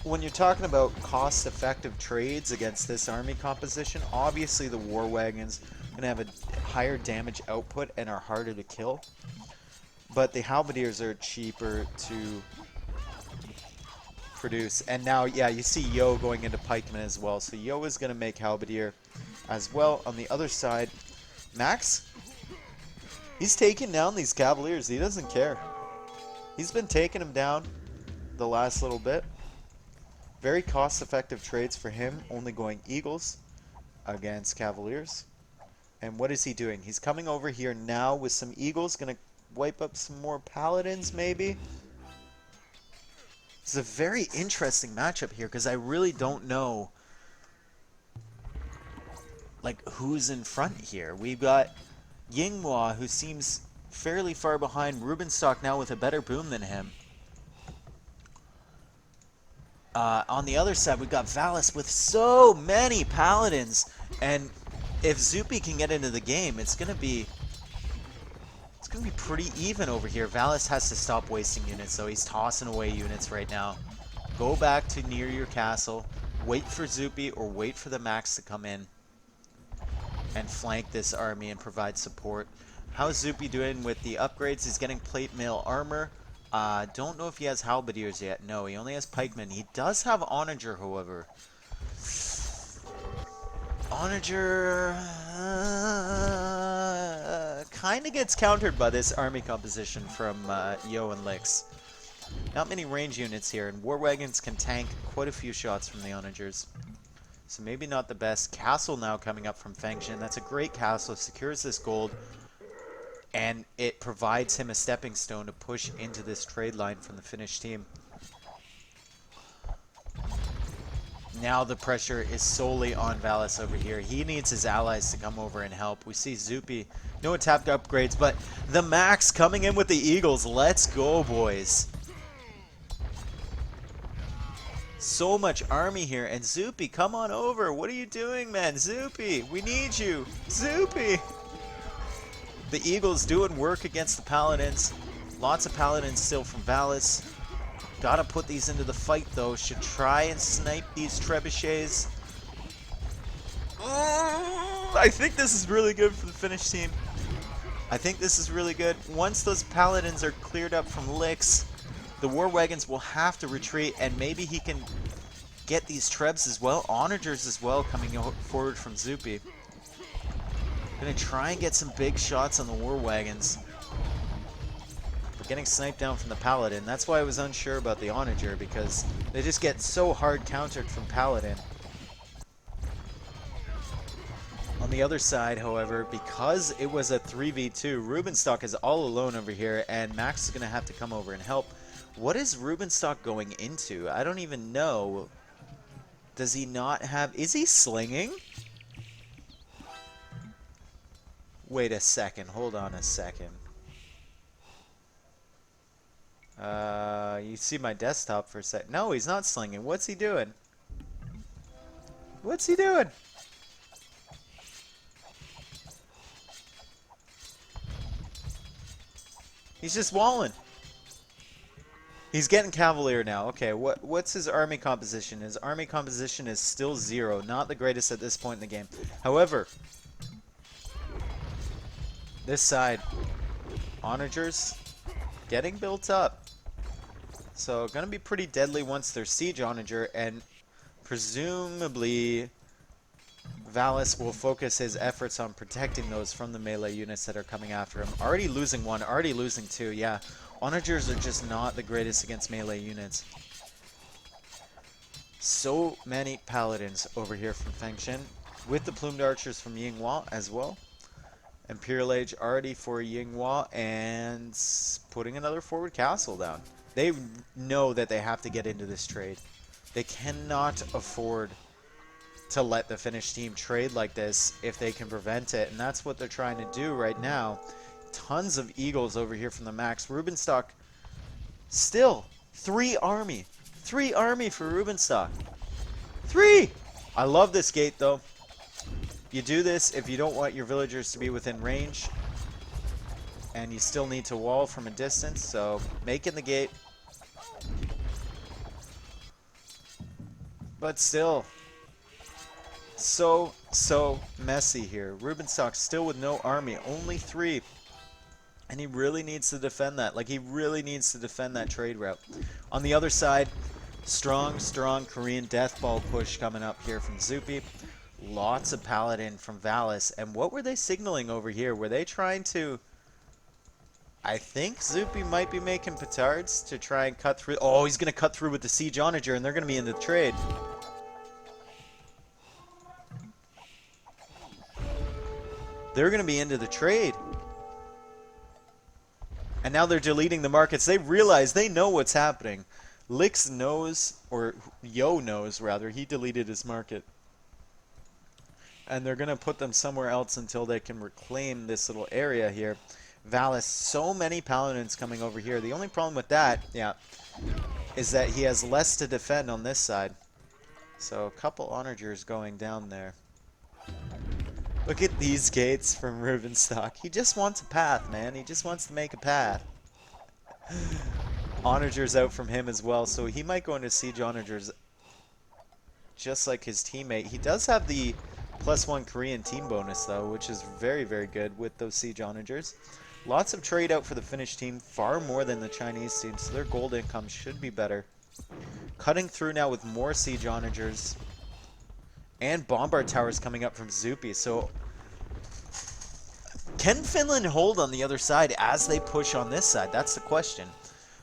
when you're talking about cost-effective trades against this army composition, obviously the war wagons are going to have a higher damage output and are harder to kill. But the halberdiers are cheaper to produce. And now, yeah, you see Yo going into pikemen as well. So Yo is going to make halberdier as well. On the other side, Max, he's taking down these cavaliers. He doesn't care. He's been taking them down the last little bit. Very cost-effective trades for him, only going eagles against cavaliers. And what is he doing? He's coming over here now with some eagles, going to wipe up some more paladins maybe. It's a very interesting matchup here because I really don't know like who's in front here. We've got Yinghua, who seems fairly far behind. Rubenstock now with a better boom than him. On the other side, we've got Valis with so many paladins, and if Zupi can get into the game, it's gonna be pretty even over here. Valis has to stop wasting units, so he's tossing away units right now. Go back to near your castle, wait for Zupi or wait for the Max to come in and flank this army and provide support. How's Zupi doing with the upgrades? He's getting plate mail armor. Don't know if he has halberdiers yet. No, he only has pikemen. He does have onager, however. Onager kind of gets countered by this army composition from Yo and Lix. Not many range units here, and war wagons can tank quite a few shots from the onagers. So maybe not the best. Castle now coming up from Fengshan. That's a great castle. Secures this gold. And it provides him a stepping stone to push into this trade line from the Finnish team. Now the pressure is solely on Valis over here. He needs his allies to come over and help. We see Zupi. No attack upgrades, but the Max coming in with the Eagles. Let's go, boys. So much army here. And Zupi, come on over. What are you doing, man? Zupi, we need you. Zupi. The Eagles doing work against the Paladins. Lots of Paladins still from Valis. Gotta put these into the fight, though. Should try and snipe these trebuchets. I think this is really good for the Finnish team. I think this is really good. Once those Paladins are cleared up from Lix, the war wagons will have to retreat, and maybe he can get these trebs as well. Onagers as well coming forward from Zupi. Gonna try and get some big shots on the war wagons. We're getting sniped down from the Paladin. That's why I was unsure about the Onager, because they just get so hard countered from Paladin. On the other side, however, because it was a 3v2, Rubenstock is all alone over here, and Max is gonna have to come over and help. What is Rubenstock going into? I don't even know. Does he not have... Is he slinging? Wait a second. Hold on a second. You see my desktop for a sec. No, he's not slinging. What's he doing? What's he doing? He's just walling. He's getting Cavalier now. Okay, what's his army composition? His army composition is still 0. Not the greatest at this point in the game. However, this side, Onagers getting built up. So, going to be pretty deadly once they're Siege Onager, and presumably Valis will focus his efforts on protecting those from the melee units that are coming after him. Already losing one, already losing two, yeah. Onagers are just not the greatest against melee units. So many Paladins over here from Fengshan, with the Plumed Archers from Yinghua as well. Imperial Age already for Yinghua, and putting another forward castle down. They know that they have to get into this trade. They cannot afford to let the Finnish team trade like this if they can prevent it, and that's what they're trying to do right now. Tons of Eagles over here from the Max. Rubenstock, still 3 army. 3 army for Rubenstock. 3! I love this gate, though. You do this if you don't want your villagers to be within range, and you still need to wall from a distance, so making the gate. But still, so messy here. Rubenstock still with no army, only 3. And he really needs to defend that. Like, he really needs to defend that trade route. On the other side, strong Korean death ball push coming up here from Zupi. Lots of Paladin from Valis. And what were they signaling over here? Were they trying to... I think Zupi might be making petards to try and cut through. Oh, he's going to cut through with the Siege Onager, and they're going to be in the trade. They're going to be into the trade. And now they're deleting the markets. They realize, they know what's happening. Lix knows, or Yo knows rather, he deleted his market. And they're going to put them somewhere else until they can reclaim this little area here. Valis, so many Paladins coming over here. The only problem with that, yeah, is that he has less to defend on this side. So a couple Onagers going down there. Look at these gates from Rubenstock. He just wants a path, man. He just wants to make a path. Onagers out from him as well, so he might go into Siege Onagers just like his teammate. He does have the +1 Korean team bonus, though, which is very, very good with those Siege Onagers. Lots of trade out for the Finnish team, far more than the Chinese team, so their gold income should be better. Cutting through now with more Siege Onagers. And Bombard Towers coming up from Zupi, so... Can Finland hold on the other side as they push on this side? That's the question.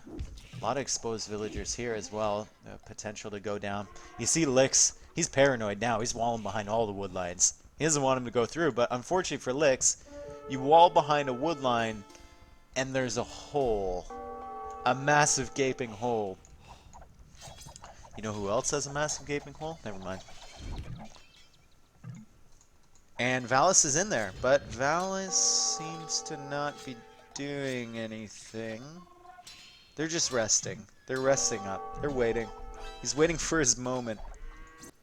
A lot of exposed villagers here as well. Potential to go down. You see Lix, he's paranoid now. He's walling behind all the wood lines. He doesn't want him to go through, but unfortunately for Lix, you wall behind a wood line, and there's a hole. A massive gaping hole. You know who else has a massive gaping hole? Never mind. And Valis is in there, but Valis seems to not be doing anything. They're just resting. They're resting up. They're waiting. He's waiting for his moment.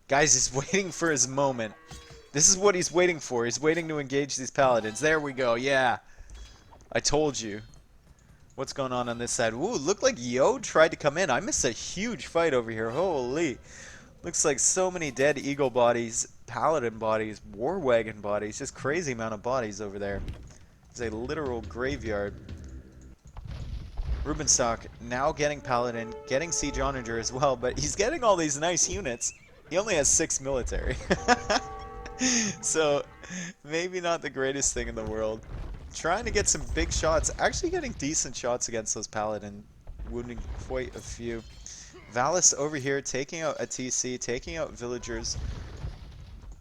Guys, he's waiting for his moment. This is what he's waiting for. He's waiting to engage these Paladins. There we go. Yeah. I told you. What's going on this side? Ooh, looked like Yo tried to come in. I missed a huge fight over here. Holy. Looks like so many dead eagle bodies, paladin bodies, war wagon bodies, just crazy amount of bodies over there. It's a literal graveyard. Rubenstock now getting paladin, getting Siege Onager as well, but he's getting all these nice units. He only has 6 military. So, maybe not the greatest thing in the world. Trying to get some big shots, actually getting decent shots against those paladin, wounding quite a few. Valis over here taking out a TC, taking out villagers.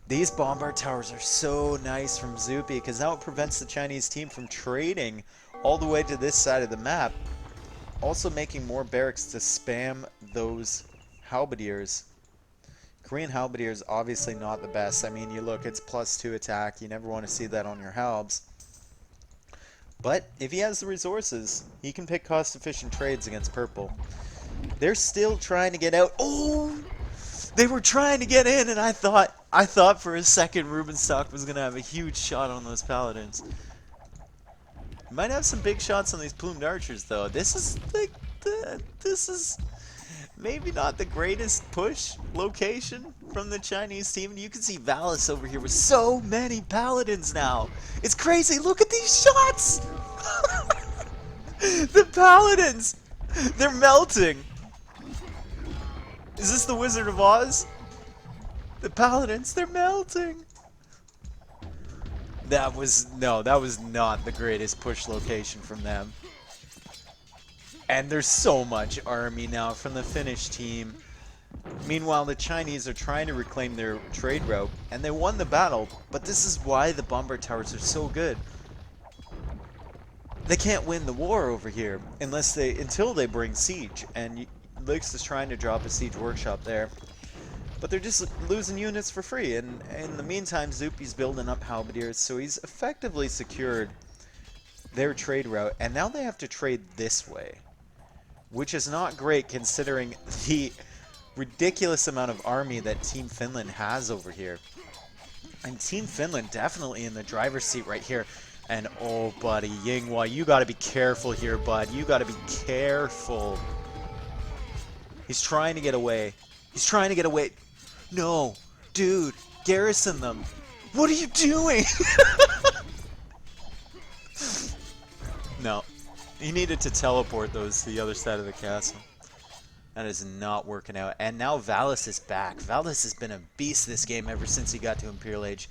These bombard towers are so nice from Zupi because now it prevents the Chinese team from trading all the way to this side of the map. Also making more barracks to spam those halberdiers. Korean halberdiers obviously not the best. I mean, you look, it's +2 attack. You never want to see that on your halbs. But if he has the resources, he can pick cost-efficient trades against purple. They're still trying to get out. Oh! They were trying to get in, and I thought for a second Rubenstock was going to have a huge shot on those paladins. Might have some big shots on these plumed archers, though. This is like this is maybe not the greatest push location from the Chinese team. You can see Valis over here with so many paladins now. It's crazy. Look at these shots. The paladins. They're melting. Is this the Wizard of Oz? The paladins, they're melting. That was not the greatest push location from them. And there's so much army now from the Finnish team. Meanwhile, the Chinese are trying to reclaim their trade route, and they won the battle, but this is why the bombard towers are so good. They can't win the war over here until they bring siege, and Lix is trying to drop a siege workshop there. But they're just losing units for free, and in the meantime, Zupi's building up halberdiers, so he's effectively secured their trade route, and now they have to trade this way, which is not great considering the ridiculous amount of army that Team Finland has over here. And Team Finland definitely in the driver's seat right here. And oh, buddy, Yinghua, you gotta be careful here, bud. You gotta be careful. He's trying to get away. He's trying to get away. No, dude, garrison them. What are you doing? No, he needed to teleport those to the other side of the castle. That is not working out. And now Valis is back. Valis has been a beast this game ever since he got to Imperial Age.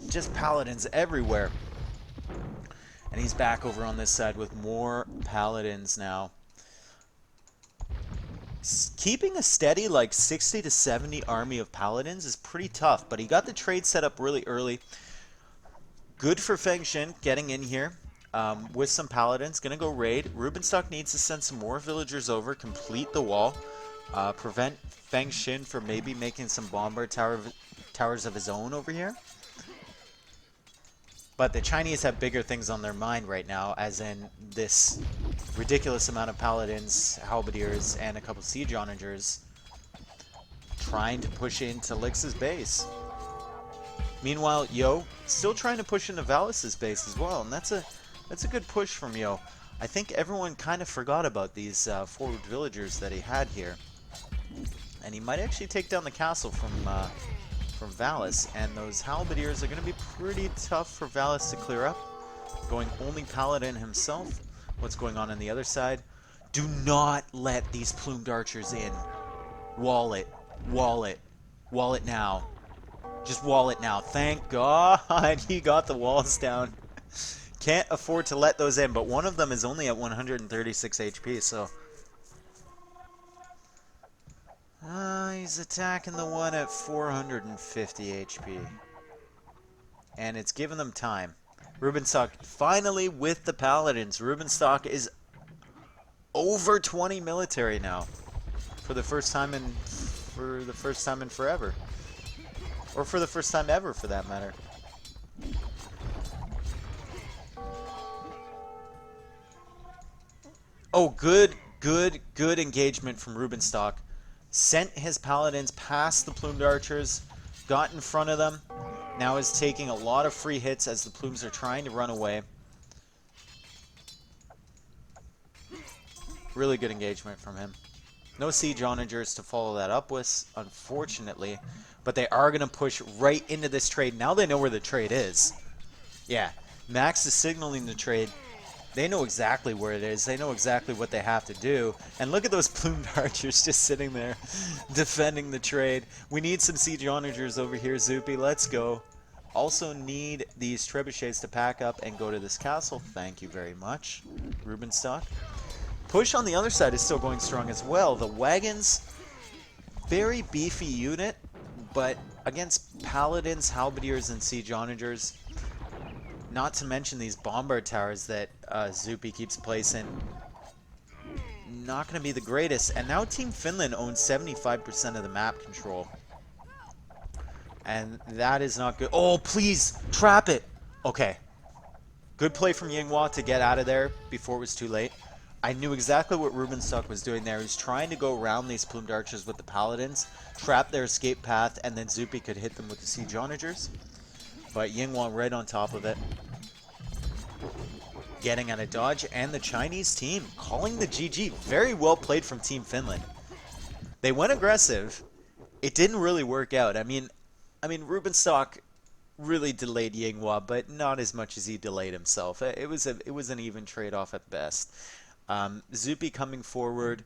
Just paladins everywhere. And he's back over on this side with more paladins now. Keeping a steady like 60 to 70 army of paladins is pretty tough, but he got the trade set up really early. Good for Feng Xin getting in here with some paladins. Gonna go raid. Rubenstock needs to send some more villagers over, complete the wall, prevent Feng Xin from maybe making some bombard towers of his own over here. But the Chinese have bigger things on their mind right now, as in this ridiculous amount of paladins, halberdiers, and a couple siege onagers trying to push into Lix's base. Meanwhile, Yo still trying to push into Valis' base as well, and that's a good push from Yo. I think everyone kind of forgot about these forward villagers that he had here, and he might actually take down the castle from Valis, and those halberdiers are going to be pretty tough for Valis to clear up. Going only paladin himself. What's going on the other side? Do not let these plumed archers in. Wall it. Wall it. Wall it now. Just wall it now. Thank God he got the walls down. Can't afford to let those in, but one of them is only at 136 HP, so... he's attacking the one at 450 HP. And it's giving them time. Rubenstock finally with the paladins. Rubenstock is over 20 military now. For the first time in forever. Or for the first time ever, for that matter. Oh, good engagement from Rubenstock. Sent his paladins past the plumed archers, got in front of them, now is taking a lot of free hits as the plumes are trying to run away. Really good engagement from him. No siege onagers to follow that up with, unfortunately, but they are going to push right into this trade. Now they know where the trade is. Yeah, Max is signaling the trade. They know exactly where it is. They know exactly what they have to do. And look at those plumed archers just sitting there defending the trade. We need some siege onagers over here, Zupi. Let's go. Also need these trebuchets to pack up and go to this castle. Thank you very much, Rubenstock. Push on the other side is still going strong as well. The wagons, very beefy unit, but against paladins, halberdiers, and siege onagers, not to mention these bombard towers that Zupi keeps placing, not going to be the greatest. And now Team Finland owns 75% of the map control. And that is not good. Oh, please, trap it. Okay. Good play from Yinghua to get out of there before it was too late. I knew exactly what Rubenstock was doing there. He was trying to go around these plumed archers with the paladins, trap their escape path, and then Zupi could hit them with the siege onagers. But Yinghua right on top of it. Getting out of dodge, and the Chinese team calling the GG. Very well played from Team Finland. They went aggressive. It didn't really work out. I mean Rubenstock really delayed Yinghua, but not as much as he delayed himself. It was an even trade-off at best. Zupi coming forward.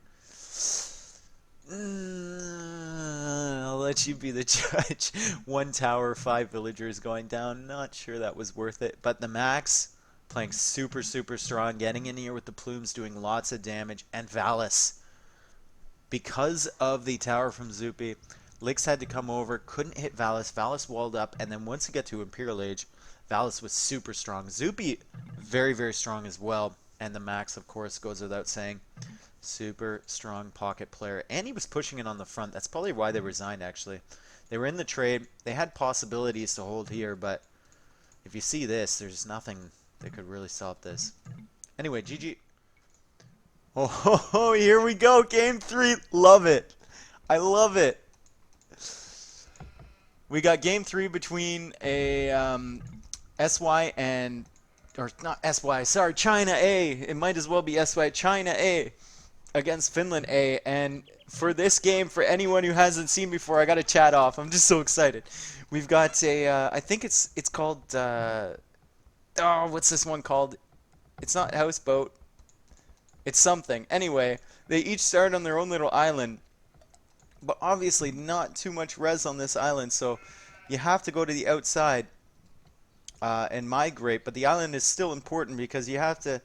I'll let you be the judge. 1 tower, 5 villagers going down. Not sure that was worth it. But the Max playing super strong, getting in here with the plumes, doing lots of damage. And Valis, because of the tower from Zupi, Lix had to come over, couldn't hit Valis. Valis walled up, and then once you get to Imperial Age, Valis was super strong. Zupi, very strong as well. And the Max, of course, goes without saying. Super strong pocket player. And he was pushing it on the front. That's probably why they resigned, actually. They were in the trade. They had possibilities to hold here, but if you see this, there's nothing that could really stop this. Anyway, GG. Oh, here we go. Game 3. Love it. I love it. We got game 3 between a SY and... or not SY, sorry, China A. It might as well be SY, China A against Finland A. And for this game, for anyone who hasn't seen before, I got to chat off. I'm just so excited. We've got a, I think it's called, oh, what's this one called? It's not houseboat. It's something. Anyway, they each start on their own little island, but obviously not too much res on this island, so you have to go to the outside and migrate. But the island is still important because you have to.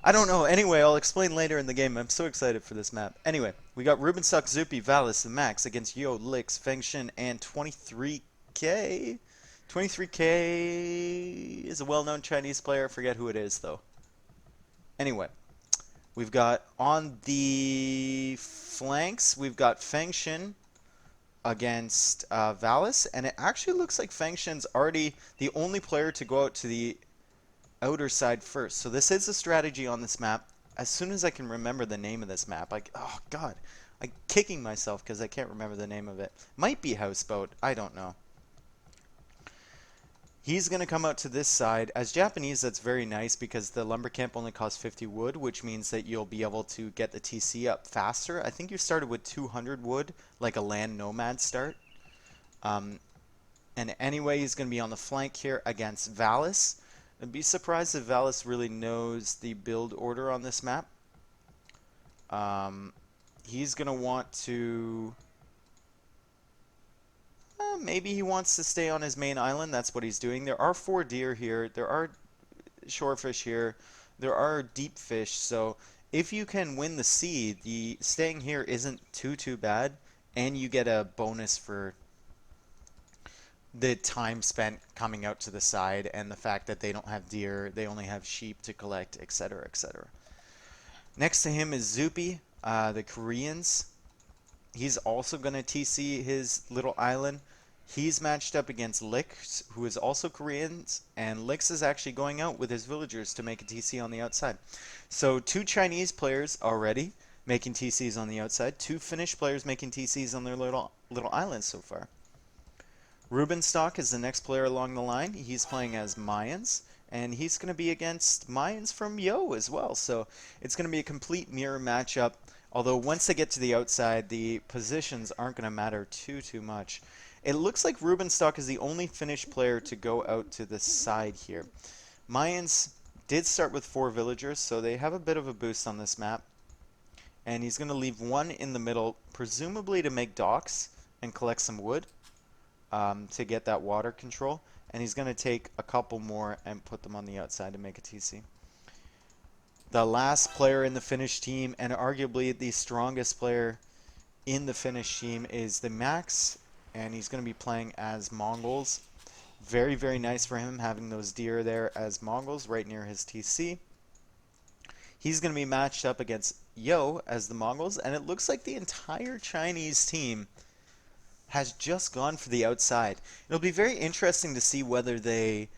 I don't know. Anyway, I'll explain later in the game. I'm so excited for this map. Anyway, we got Rubenstock, Zupi, Valis, and Max against Yo, Lix, Fengshin, and 23K. 23K is a well-known Chinese player. I forget who it is, though. Anyway, we've got on the flanks, we've got Fengshin against Valis, and it actually looks like Fengshin's already the only player to go out to the outer side first. So this is a strategy on this map. As soon as I can remember the name of this map, like, oh god, I'm kicking myself because I can't remember the name of it. Might be Houseboat, I don't know. He's going to come out to this side. As Japanese, that's very nice because the lumber camp only costs 50 wood, which means that you'll be able to get the TC up faster. I think you started with 200 wood, like a land nomad start. And anyway, he's going to be on the flank here against Valis. I'd be surprised if Valis really knows the build order on this map. He's going to want to... maybe he wants to stay on his main island. That's what he's doing. There are 4 deer here. There are shorefish here. There are deep fish. So if you can win the sea, the staying here isn't too bad. And you get a bonus for the time spent coming out to the side and the fact that they don't have deer. They only have sheep to collect, etc., etc. Next to him is Zupi, the Koreans. He's also going to TC his little island. He's matched up against Lix, who is also Koreans, and Lix is actually going out with his villagers to make a TC on the outside. So 2 Chinese players already making TCs on the outside, 2 Finnish players making TCs on their little islands so far. Rubenstock is the next player along the line. He's playing as Mayans, and he's going to be against Mayans from Yo as well. So it's going to be a complete mirror matchup. Although once they get to the outside, the positions aren't going to matter too much. It looks like Rubenstock is the only Finnish player to go out to the side here. Mayans did start with 4 villagers, so they have a bit of a boost on this map. And he's going to leave 1 in the middle, presumably to make docks and collect some wood to get that water control. And he's going to take a couple more and put them on the outside to make a TC. The last player in the Finnish team, and arguably the strongest player in the Finnish team, is the Max, and he's going to be playing as Mongols. Very nice for him having those deer there as Mongols right near his TC. He's going to be matched up against Yo as the Mongols, and it looks like the entire Chinese team has just gone for the outside. It'll be very interesting to see whether they...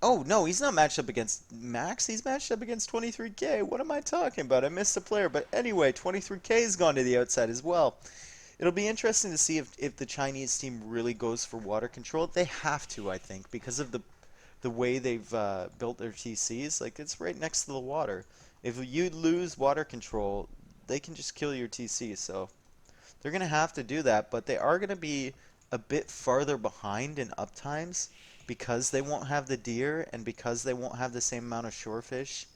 Oh, no, he's not matched up against Max. He's matched up against 23K. What am I talking about? I missed a player. But anyway, 23K has gone to the outside as well. It'll be interesting to see if the Chinese team really goes for water control. They have to, I think, because of the way they've built their TCs. Like, it's right next to the water. If you lose water control, they can just kill your TC. So they're going to have to do that. But they are going to be a bit farther behind in uptimes, because they won't have the deer, and because they won't have the same amount of shorefish,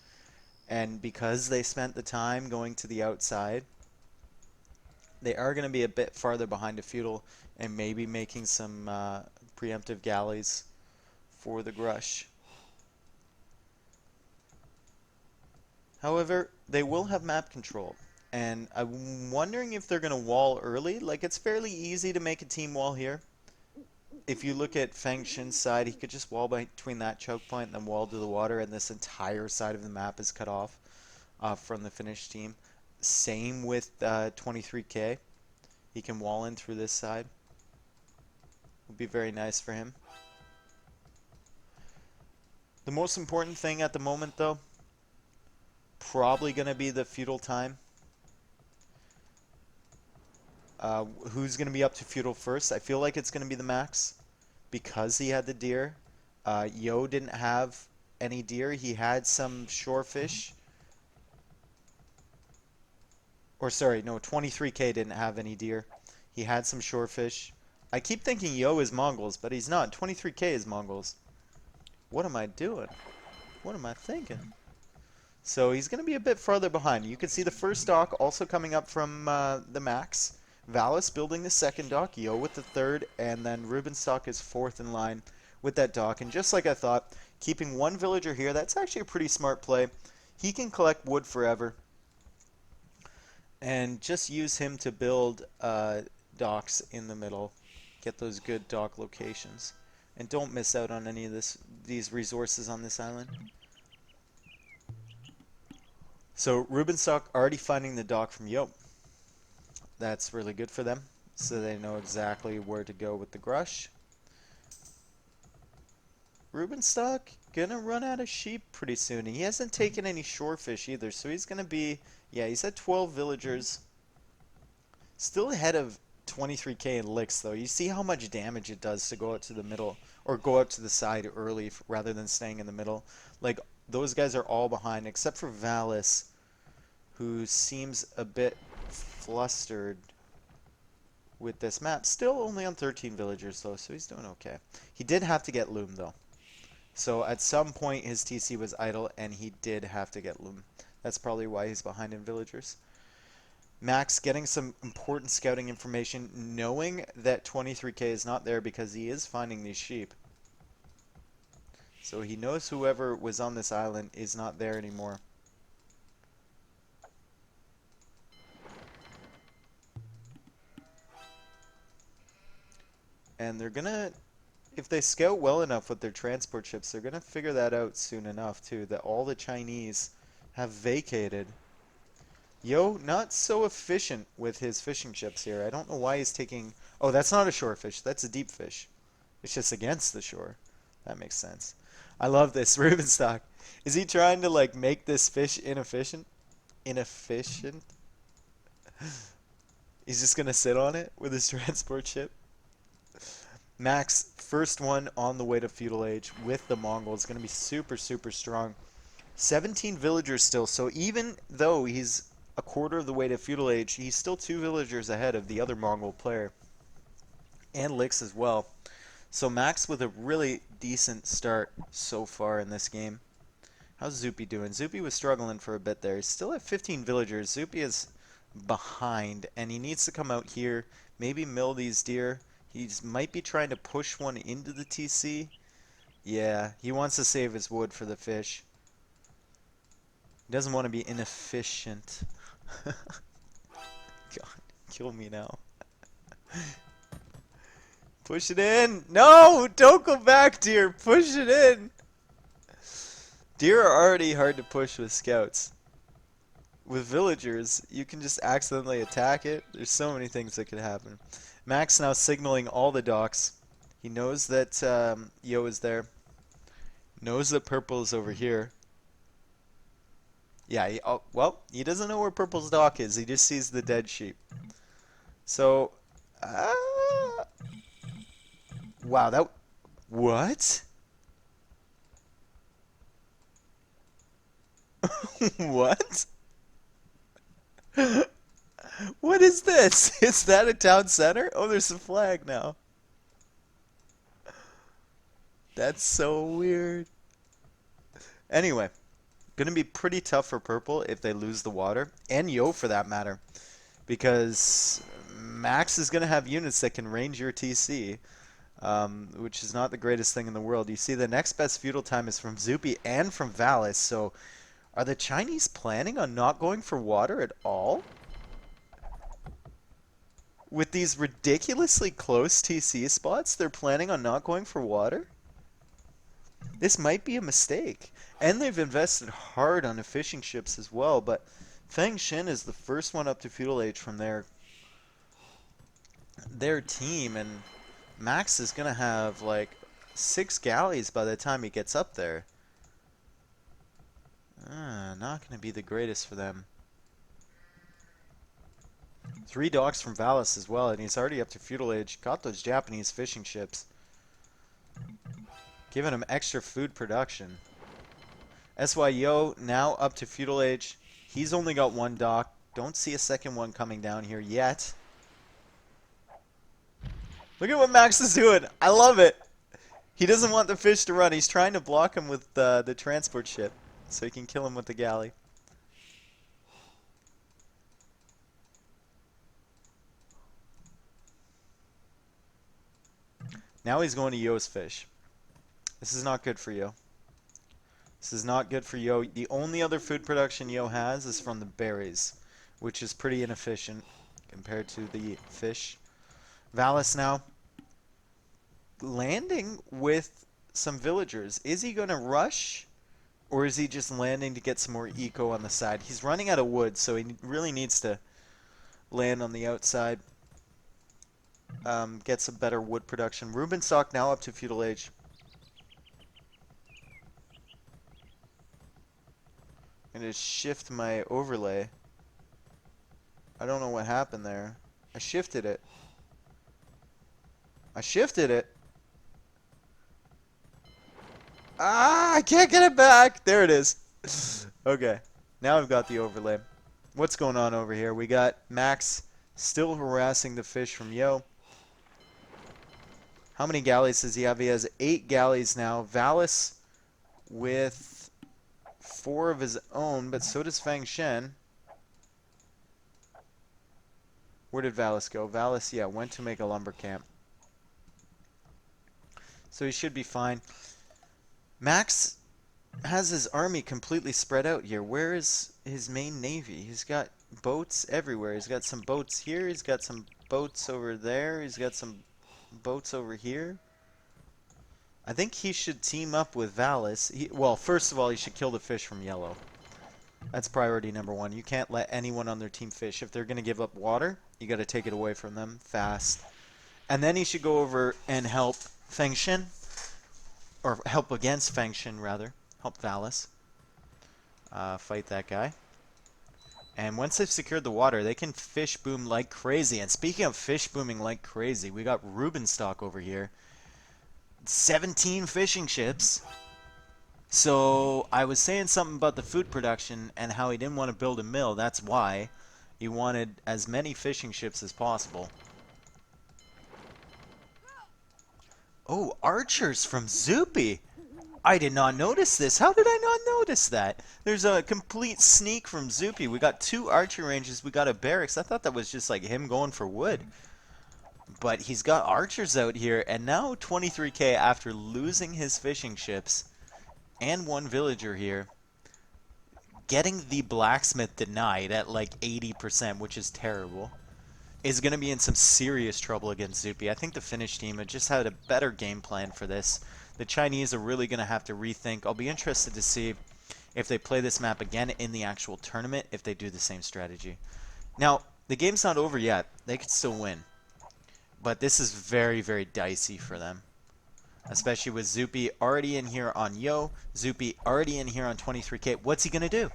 and because they spent the time going to the outside, they are going to be a bit farther behind a feudal and maybe making some preemptive galleys for the Grush. However, they will have map control, and I'm wondering if they're going to wall early. Like, it's fairly easy to make a team wall here. If you look at Feng Shin's side, he could just wall between that choke point and then wall to the water, and this entire side of the map is cut off from the Finnish team. Same with 23K. He can wall in through this side. Would be very nice for him. The most important thing at the moment, though, probably going to be the feudal time. Who's going to be up to feudal first? I feel like it's going to be the Max, because he had the deer. Yo didn't have any deer. He had some shorefish. Or sorry, no, 23K didn't have any deer. He had some shorefish. I keep thinking Yo is Mongols, but he's not. 23K is Mongols. What am I doing? What am I thinking? So he's going to be a bit farther behind. You can see the first dock also coming up from the max. Valis building the second dock, Yo with the third, and then Rubenstock is fourth in line with that dock. And just like I thought, keeping one villager here, that's actually a pretty smart play. He can collect wood forever, and just use him to build docks in the middle. Get those good dock locations. And don't miss out on any of these resources on this island. So Rubenstock already finding the dock from Yo. That's really good for them, so they know exactly where to go with the Grush. Rubenstock gonna run out of sheep pretty soon. He hasn't taken any shorefish either, so he's gonna be, yeah, he's at 12 villagers. Still ahead of 23K in licks though. You see how much damage it does to go out to the middle, or go out to the side early rather than staying in the middle. Like, those guys are all behind except for Valis, who seems a bit flustered with this map. Still only on 13 villagers though, so he's doing okay. He did have to get Loom though. So at some point his TC was idle and he did have to get Loom. That's probably why he's behind in villagers. Max getting some important scouting information, knowing that 23K is not there because he is finding these sheep. So he knows whoever was on this island is not there anymore. And they're gonna, if they scout well enough with their transport ships, they're gonna figure that out soon enough too, that all the Chinese have vacated. Yo, not so efficient with his fishing ships here. I don't know why he's taking... Oh, that's not a shore fish. That's a deep fish. It's just against the shore. That makes sense. I love this. Rubenstock. Is he trying to, like, make this fish inefficient? Inefficient? He's just going to sit on it with his transport ship? Max, first one on the way to feudal age with the Mongols. Going to be super, super strong. 17 villagers still. So even though he's a quarter of the way to feudal age, he's still 2 villagers ahead of the other Mongol player. And Lix as well. So Max with a really decent start so far in this game. How's Zupi doing? Zupi was struggling for a bit there. He's still at 15 villagers. Zupi is behind, and he needs to come out here, maybe mill these deer. He might be trying to push one into the TC. Yeah, he wants to save his wood for the fish. He doesn't want to be inefficient. God, kill me now. Push it in. No, don't go back, deer. Push it in. Deer are already hard to push with scouts. With villagers, you can just accidentally attack it. There's so many things that could happen. Max now signaling all the docks. He knows that Yo is there. Knows that Purple is over here. Yeah, well, he doesn't know where Purple's dock is. He just sees the dead sheep. So, wow, that... What? What? What is this? Is that a town center? Oh, there's a flag now. That's so weird. Anyway, gonna be pretty tough for Purple if they lose the water, and Yo for that matter, because Max is gonna have units that can range your TC, which is not the greatest thing in the world. You see, the next best feudal time is from Zupi and from Valis, so are the Chinese planning on not going for water at all? With these ridiculously close TC spots, they're planning on not going for water? This might be a mistake. And they've invested hard on the fishing ships as well, but Feng Shin is the first one up to feudal age from their team, and Max is going to have like 6 galleys by the time he gets up there. Not going to be the greatest for them. 3 docks from Valis as well, and he's already up to feudal age. Got those Japanese fishing ships. Giving him extra food production. SYO now up to feudal age. He's only got 1 dock. Don't see a second one coming down here yet. Look at what Max is doing. I love it. He doesn't want the fish to run. He's trying to block him with the transport ship so he can kill him with the galley. Now he's going to Yo's fish. This is not good for Yo. This is not good for Yo. The only other food production Yo has is from the berries, which is pretty inefficient compared to the fish. Valis now landing with some villagers. Is he going to rush, or is he just landing to get some more eco on the side? He's running out of wood, so he really needs to land on the outside. Get some better wood production. Reuben stock now up to feudal age. I'm going to shift my overlay. I don't know what happened there. I shifted it. I shifted it. Ah, I can't get it back. There it is. Okay. Now I've got the overlay. What's going on over here? We got Max still harassing the fish from Yo. How many galleys does he have? He has 8 galleys now. Valis with 4 of his own, but so does Fang Shen. Where did Valis go? Valis, yeah, went to make a lumber camp. So he should be fine. Max has his army completely spread out here. Where is his main navy? He's got boats everywhere. He's got some boats here. He's got some boats over there. He's got some boats over here. I think he should team up with Valis. Well, first of all, he should kill the fish from yellow. That's priority number 1. You can't let anyone on their team fish. If they're going to give up water, you got to take it away from them fast. And then he should go over and help Feng Shen. Or help against Feng Shen, rather. Help Valis. Fight that guy. And once they've secured the water, they can fish boom like crazy. And speaking of fish booming like crazy, we got Reuben stock over here. 17 fishing ships. So I was saying something about the food production and how he didn't want to build a mill. That's why he wanted as many fishing ships as possible. Oh, archers from Zupi. I did not notice this. How did I not notice that? There's a complete sneak from Zupi. We got 2 archer ranges. We got a barracks. I thought that was just like him going for wood. But he's got archers out here. And now 23k after losing his fishing ships and 1 villager here. Getting the blacksmith denied at like 80%, which is terrible. Is going to be in some serious trouble against Zupi. I think the Finnish team had just had a better game plan for this. The Chinese are really going to have to rethink. I'll be interested to see if they play this map again in the actual tournament, if they do the same strategy. Now, the game's not over yet. They could still win. But this is very, very dicey for them. Especially with Zupi already in here on Yo. Zupi already in here on 23k. What's he going to do?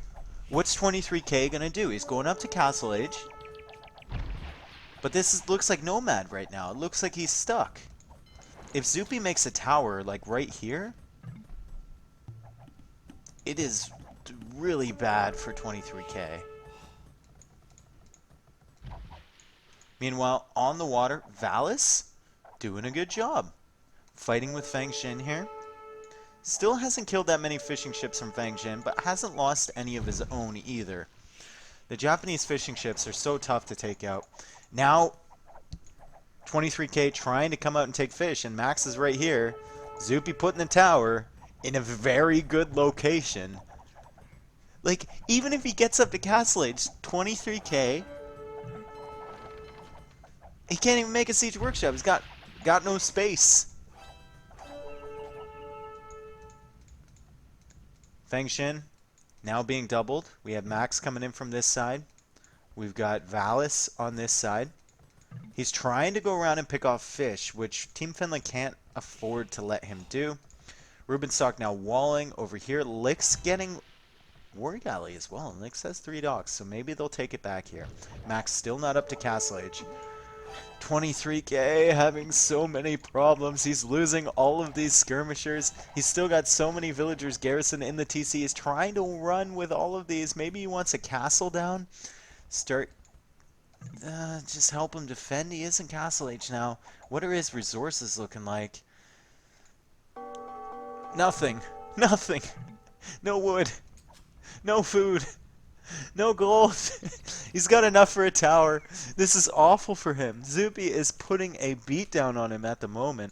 What's 23k going to do? He's going up to Castle Age. But this looks like Nomad right now. It looks like he's stuck. If Zupi makes a tower, like right here, it is really bad for 23k. Meanwhile, on the water, Valis doing a good job. Fighting with Fang Shen here. Still hasn't killed that many fishing ships from Fang Shen, but hasn't lost any of his own either. The Japanese fishing ships are so tough to take out. Now, 23k trying to come out and take fish, and Max is right here. Zupi putting the tower in a very good location. Like, even if he gets up to Castle Age, 23k, he can't even make a siege workshop. He's got no space. Feng Shen now being doubled. We have Max coming in from this side. We've got Valis on this side. He's trying to go around and pick off fish, which Team Finland can't afford to let him do. Rubenstock now walling over here. Lick's getting War Galley as well. And Lick's has 3 docks, so maybe they'll take it back here. Max still not up to Castle Age. 23k having so many problems. He's losing all of these skirmishers. He's still got so many villagers garrisoned in the TC. He's trying to run with all of these. Maybe he wants a castle down. Start, just help him defend. He is in Castle Age now. What are his resources looking like? Nothing. Nothing. No wood. No food. No gold. He's got enough for a tower. This is awful for him. Zupi is putting a beat down on him at the moment.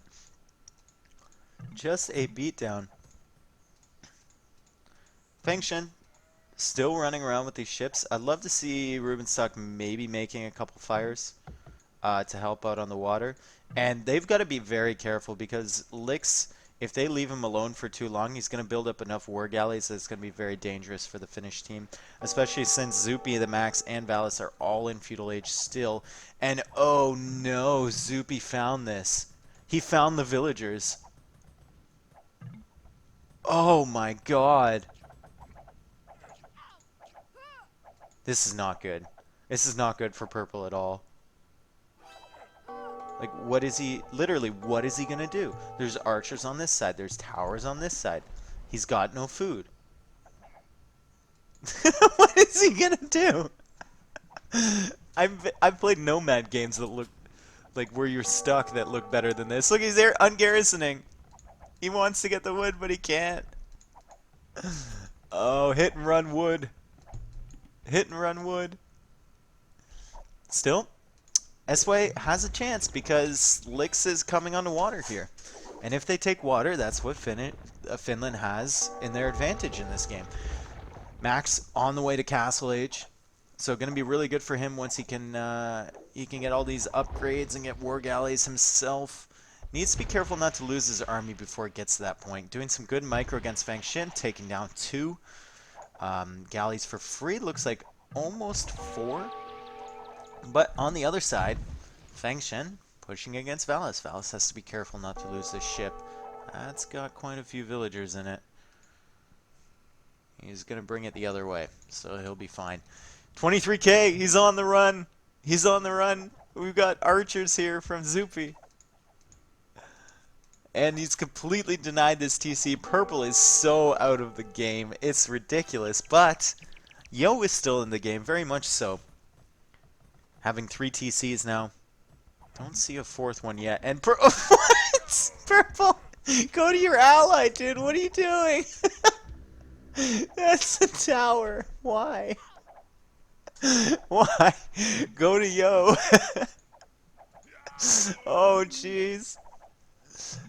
Just a beat down. Fengshen still running around with these ships. I'd love to see Rubenstock maybe making a couple fires to help out on the water. And they've got to be very careful because Lix, if they leave him alone for too long, he's going to build up enough war galleys that it's going to be very dangerous for the Finnish team. Especially since Zupi, the Max, and Valis are all in Feudal Age still. And oh no, Zupi found this. He found the villagers. Oh my god. This is not good. This is not good for purple at all. Like, what is he... Literally, what is he going to do? There's archers on this side. There's towers on this side. He's got no food. What is he going to do? I've played Nomad games that look... like, where you're stuck that look better than this. Look, he's there ungarrisoning. He wants to get the wood, but he can't. Oh, hit and run wood. Hit and run wood. Still, Esway has a chance because Lix is coming on the water here. And if they take water, that's what Finland has in their advantage in this game. Max on the way to Castle Age. So going to be really good for him once he can get all these upgrades and get war galleys himself. Needs to be careful not to lose his army before it gets to that point. Doing some good micro against Fengshen, taking down 2 galleys for free. Looks like almost 4. But on the other side, Fengshen pushing against Valis. Valis has to be careful not to lose this ship. That's got quite a few villagers in it. He's going to bring it the other way, so he'll be fine. 23k, he's on the run. He's on the run. We've got archers here from Zupi. And he's completely denied this TC. Purple is so out of the game. It's ridiculous. But Yo is still in the game, very much so. Having 3 TCs now. Don't see a 4th one yet. And what? Purple! Go to your ally, dude. What are you doing? That's a tower. Why? Why? Go to Yo. Oh, jeez.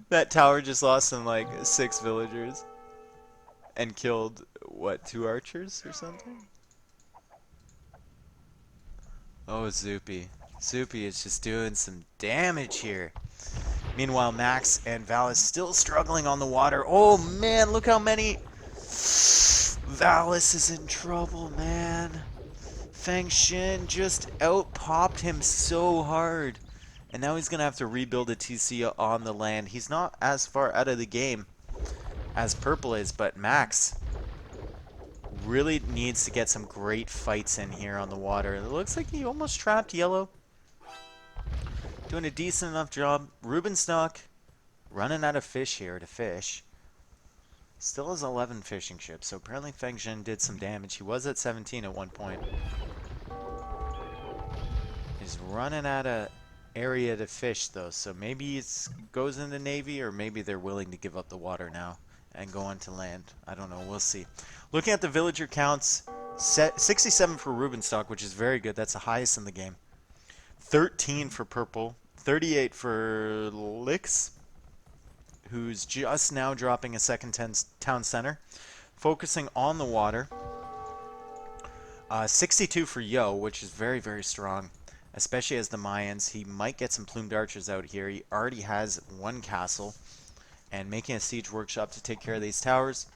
That tower just lost him like 6 villagers. And killed, what, 2 archers or something? Oh, Zupi. Zupi is just doing some damage here. Meanwhile, Max and Valis still struggling on the water. Oh, man, look how many... Valis is in trouble, man. Fengshen just out-popped him so hard. And now he's going to have to rebuild a TC on the land. He's not as far out of the game as Purple is, but Max really needs to get some great fights in here on the water. It looks like he almost trapped Yellow. Doing a decent enough job. Rubenstock running out of fish here to fish. Still has 11 fishing ships, so apparently Fengshen did some damage. He was at 17 at one point. He's running out of area to fish, though, so maybe it goes in the Navy, or maybe they're willing to give up the water now and go onto land. I don't know. We'll see. Looking at the villager counts, 67 for Rubenstock, which is very good. That's the highest in the game. 13 for Purple. 38 for Lix, who's just now dropping a second town center. Focusing on the water. 62 for Yo, which is very, very strong. Especially as the Mayans. He might get some plumed archers out here. He already has 1 castle. And making a siege workshop to take care of these towers.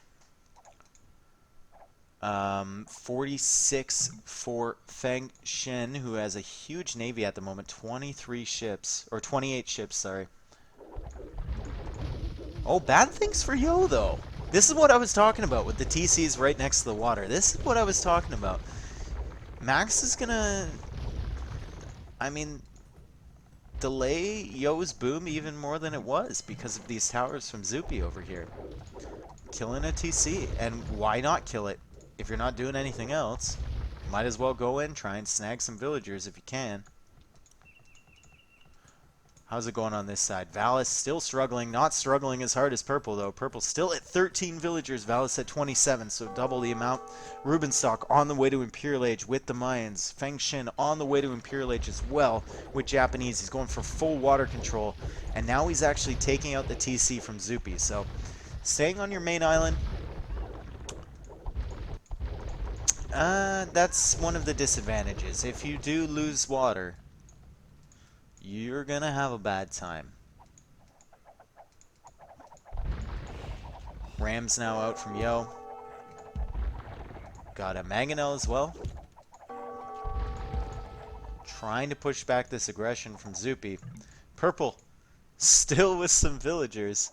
46 for Fengshen, who has a huge navy at the moment. 23 ships. Or 28 ships, sorry. Oh, bad things for Yo, though. This is what I was talking about with the TCs right next to the water. This is what I was talking about. Max is gonna... I mean... delay Yo's boom even more than it was because of these towers from Zupi over here. Killing a TC. And why not kill it if you're not doing anything else? Might as well go in, try and snag some villagers if you can. How's it going on this side? Valis still struggling, not struggling as hard as Purple though. Purple still at 13 villagers, Valis at 27, so double the amount. Rubenstock on the way to Imperial Age with the Mayans. Feng Shin on the way to Imperial Age as well with Japanese. He's going for full water control, and now he's actually taking out the TC from Zupi. So staying on your main island, that's one of the disadvantages. If you do lose water, you're gonna have a bad time. Ram's now out from Yo. Got a Mangonel as well. Trying to push back this aggression from Zupi. Purple still with some villagers.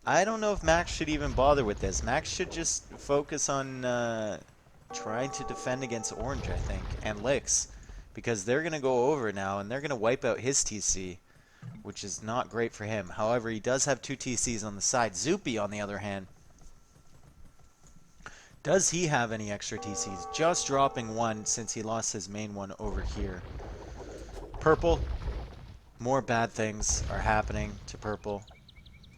I don't know if Max should even bother with this. Max should just focus on trying to defend against Orange, I think, and Licks. Because they're going to go over now, and they're going to wipe out his TC, which is not great for him. However, he does have 2 TCs on the side. Zupi, on the other hand, does he have any extra TCs? Just dropping 1 since he lost his main one over here. Purple, more bad things are happening to Purple.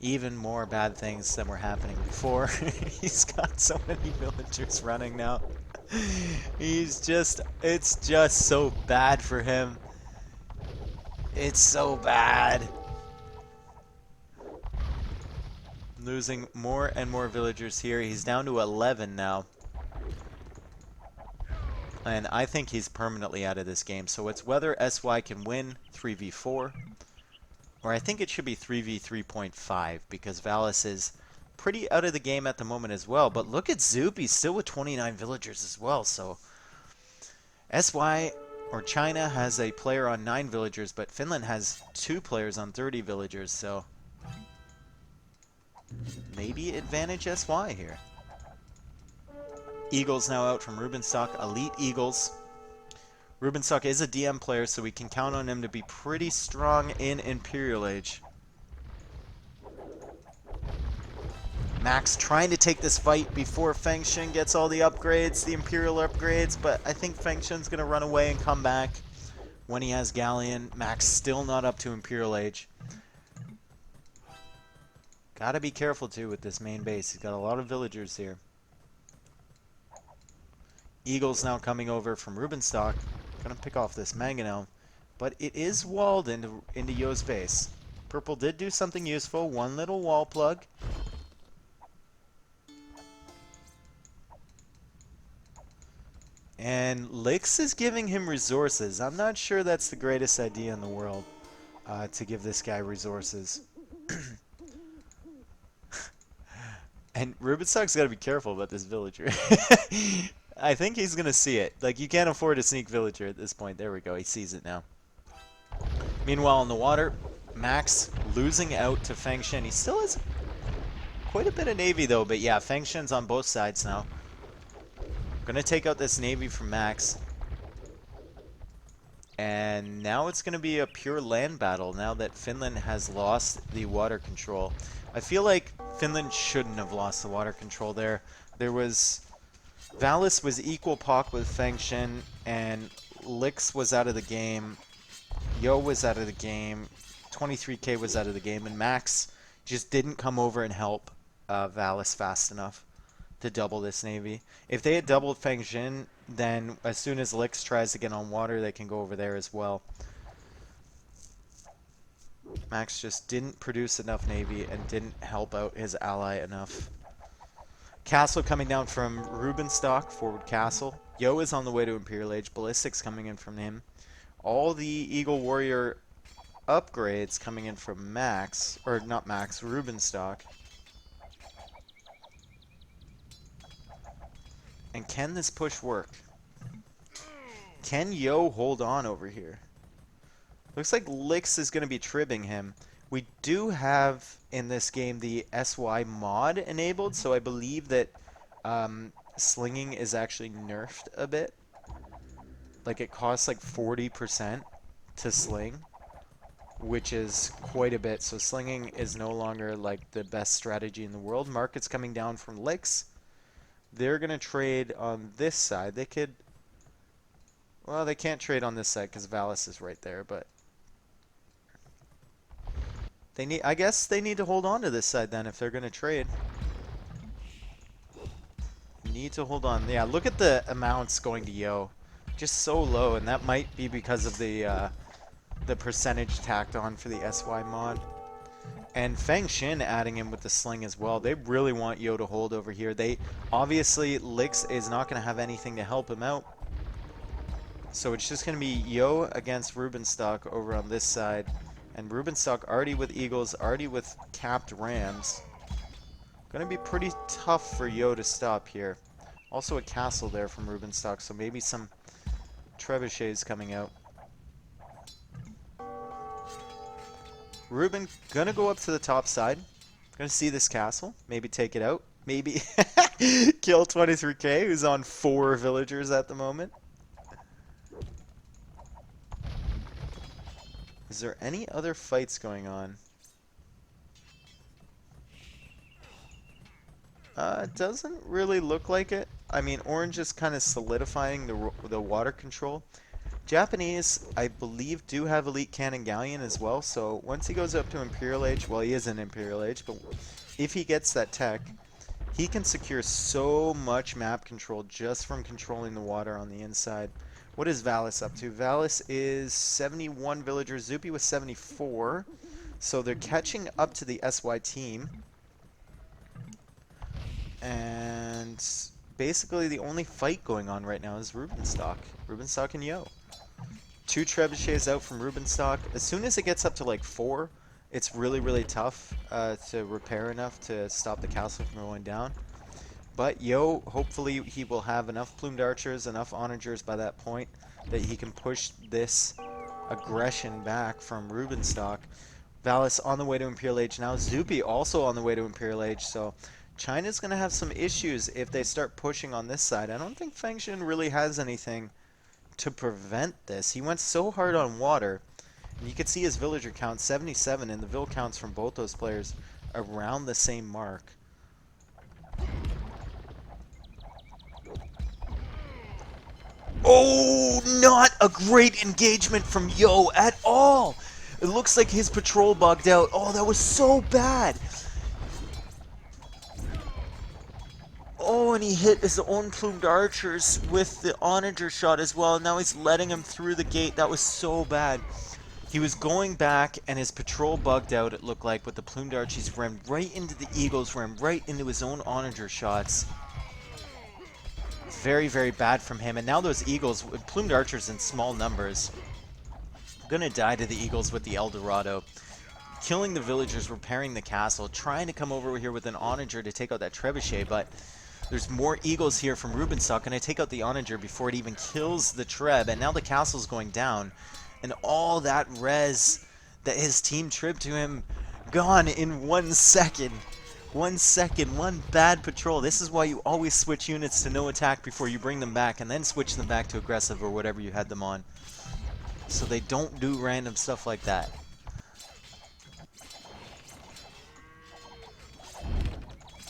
Even more bad things than were happening before. He's got so many villagers running now. It's just so bad for him. It's so bad. Losing more and more villagers here. He's down to 11 now. And I think he's permanently out of this game. So it's whether SY can win 3v4, or I think it should be 3v3.5, because Valis is pretty out of the game at the moment as well. But look at Zupi, still with 29 villagers as well. So SY or China has a player on 9 villagers, but Finland has 2 players on 30 villagers. So maybe advantage SY here. Eagles now out from Rubenstock, Elite Eagles. Rubenstock is a DM player, so we can count on him to be pretty strong in Imperial Age. Max trying to take this fight before Feng Shin gets all the upgrades, the Imperial upgrades, but I think Feng Shin's going to run away and come back when he has Galleon. Max still not up to Imperial Age. Gotta be careful too with this main base. He's got a lot of villagers here. Eagles now coming over from Rubenstock. Gonna pick off this Mangonel, but it is walled into Yo's base. Purple did do something useful. 1 little wall plug. And Licks is giving him resources. I'm not sure that's the greatest idea in the world, to give this guy resources. And Rubenstock's got to be careful about this villager. I think he's going to see it. Like, you can't afford a sneak villager at this point. There we go. He sees it now. Meanwhile, in the water, Max losing out to Feng Shin. He still has quite a bit of Navy, though. But yeah, Feng Shin's on both sides now. Gonna take out this Navy from Max. And now it's gonna be a pure land battle now that Finland has lost the water control. I feel like Finland shouldn't have lost the water control there. Valis was equal POC with Feng Shin, and Lix was out of the game. Yo was out of the game. 23k was out of the game, and Max just didn't come over and help Valis fast enough to double this Navy. If they had doubled Feng Shin, then as soon as Lix tries to get on water, they can go over there as well. Max just didn't produce enough Navy and didn't help out his ally enough. Castle coming down from Rubenstock, forward Castle. Yo is on the way to Imperial Age. Ballistics coming in from him. All the Eagle Warrior upgrades coming in from Max, or not Max, Rubenstock. And can this push work? Can Yo hold on over here? Looks like Lix is going to be tribbing him. We do have in this game the SY mod enabled, so I believe that slinging is actually nerfed a bit. Like, it costs like 40% to sling, which is quite a bit. So slinging is no longer like the best strategy in the world. Market's coming down from Lix. They're going to trade on this side. They could Well, they can't trade on this side because Valis is right there, but they need. I guess they need to hold on to this side then if they're going to trade. Need to hold on. Yeah, look at the amounts going to Yo. Just so low, and that might be because of the percentage tacked on for the SY mod. And Feng Xin adding in with the sling as well. They really want Yo to hold over here. They obviously Lix is not going to have anything to help him out. So it's just going to be Yo against Rubenstock over on this side. And Rubenstock already with Eagles, already with capped Rams. Going to be pretty tough for Yo to stop here. Also a castle there from Rubenstock, so maybe some trebuchets coming out. Ruben gonna go up to the top side. Gonna see this castle. Maybe take it out. Maybe kill 23k, who's on 4 villagers at the moment. Is there any other fights going on? It doesn't really look like it. I mean, orange is kind of solidifying the water control. Japanese, I believe, do have Elite Cannon Galleon as well, so once he goes up to Imperial Age, well, he is in Imperial Age, but if he gets that tech, he can secure so much map control just from controlling the water on the inside. What is Valis up to? Valis is 71 villagers, Zupi was 74, so they're catching up to the SY team. And basically the only fight going on right now is Rubenstock. Rubenstock and Yo. 2 trebuchets out from Rubenstock. As soon as it gets up to like 4, it's really, really tough to repair enough to stop the castle from going down. But Yo, hopefully he will have enough plumed archers, enough onagers by that point that he can push this aggression back from Rubenstock. Valis on the way to Imperial Age now. Zupi also on the way to Imperial Age, so China's going to have some issues if they start pushing on this side. I don't think Feng Xin really has anything to prevent this. He went so hard on water. And you can see his villager count, 77, and the vill counts from both those players around the same mark. Oh, not a great engagement from Yo at all. It looks like his patrol bugged out. Oh, that was so bad. Oh, and he hit his own plumed archers with the onager shot as well. Now he's letting him through the gate. That was so bad. He was going back, and his patrol bugged out, it looked like, with the plumed archers. Ran right into the eagles, ran right into his own onager shots. Very, very bad from him. And now those eagles, with plumed archers in small numbers, gonna die to the eagles with the El Dorado. Killing the villagers, repairing the castle, trying to come over here with an onager to take out that trebuchet, but there's more eagles here from Rubenstock, and I take out the onager before it even kills the treb, and now the castle's going down, and all that res that his team tripped to him, gone in 1 second. 1 second, one bad patrol. This is why you always switch units to no attack before you bring them back, and then switch them back to aggressive or whatever you had them on. So they don't do random stuff like that.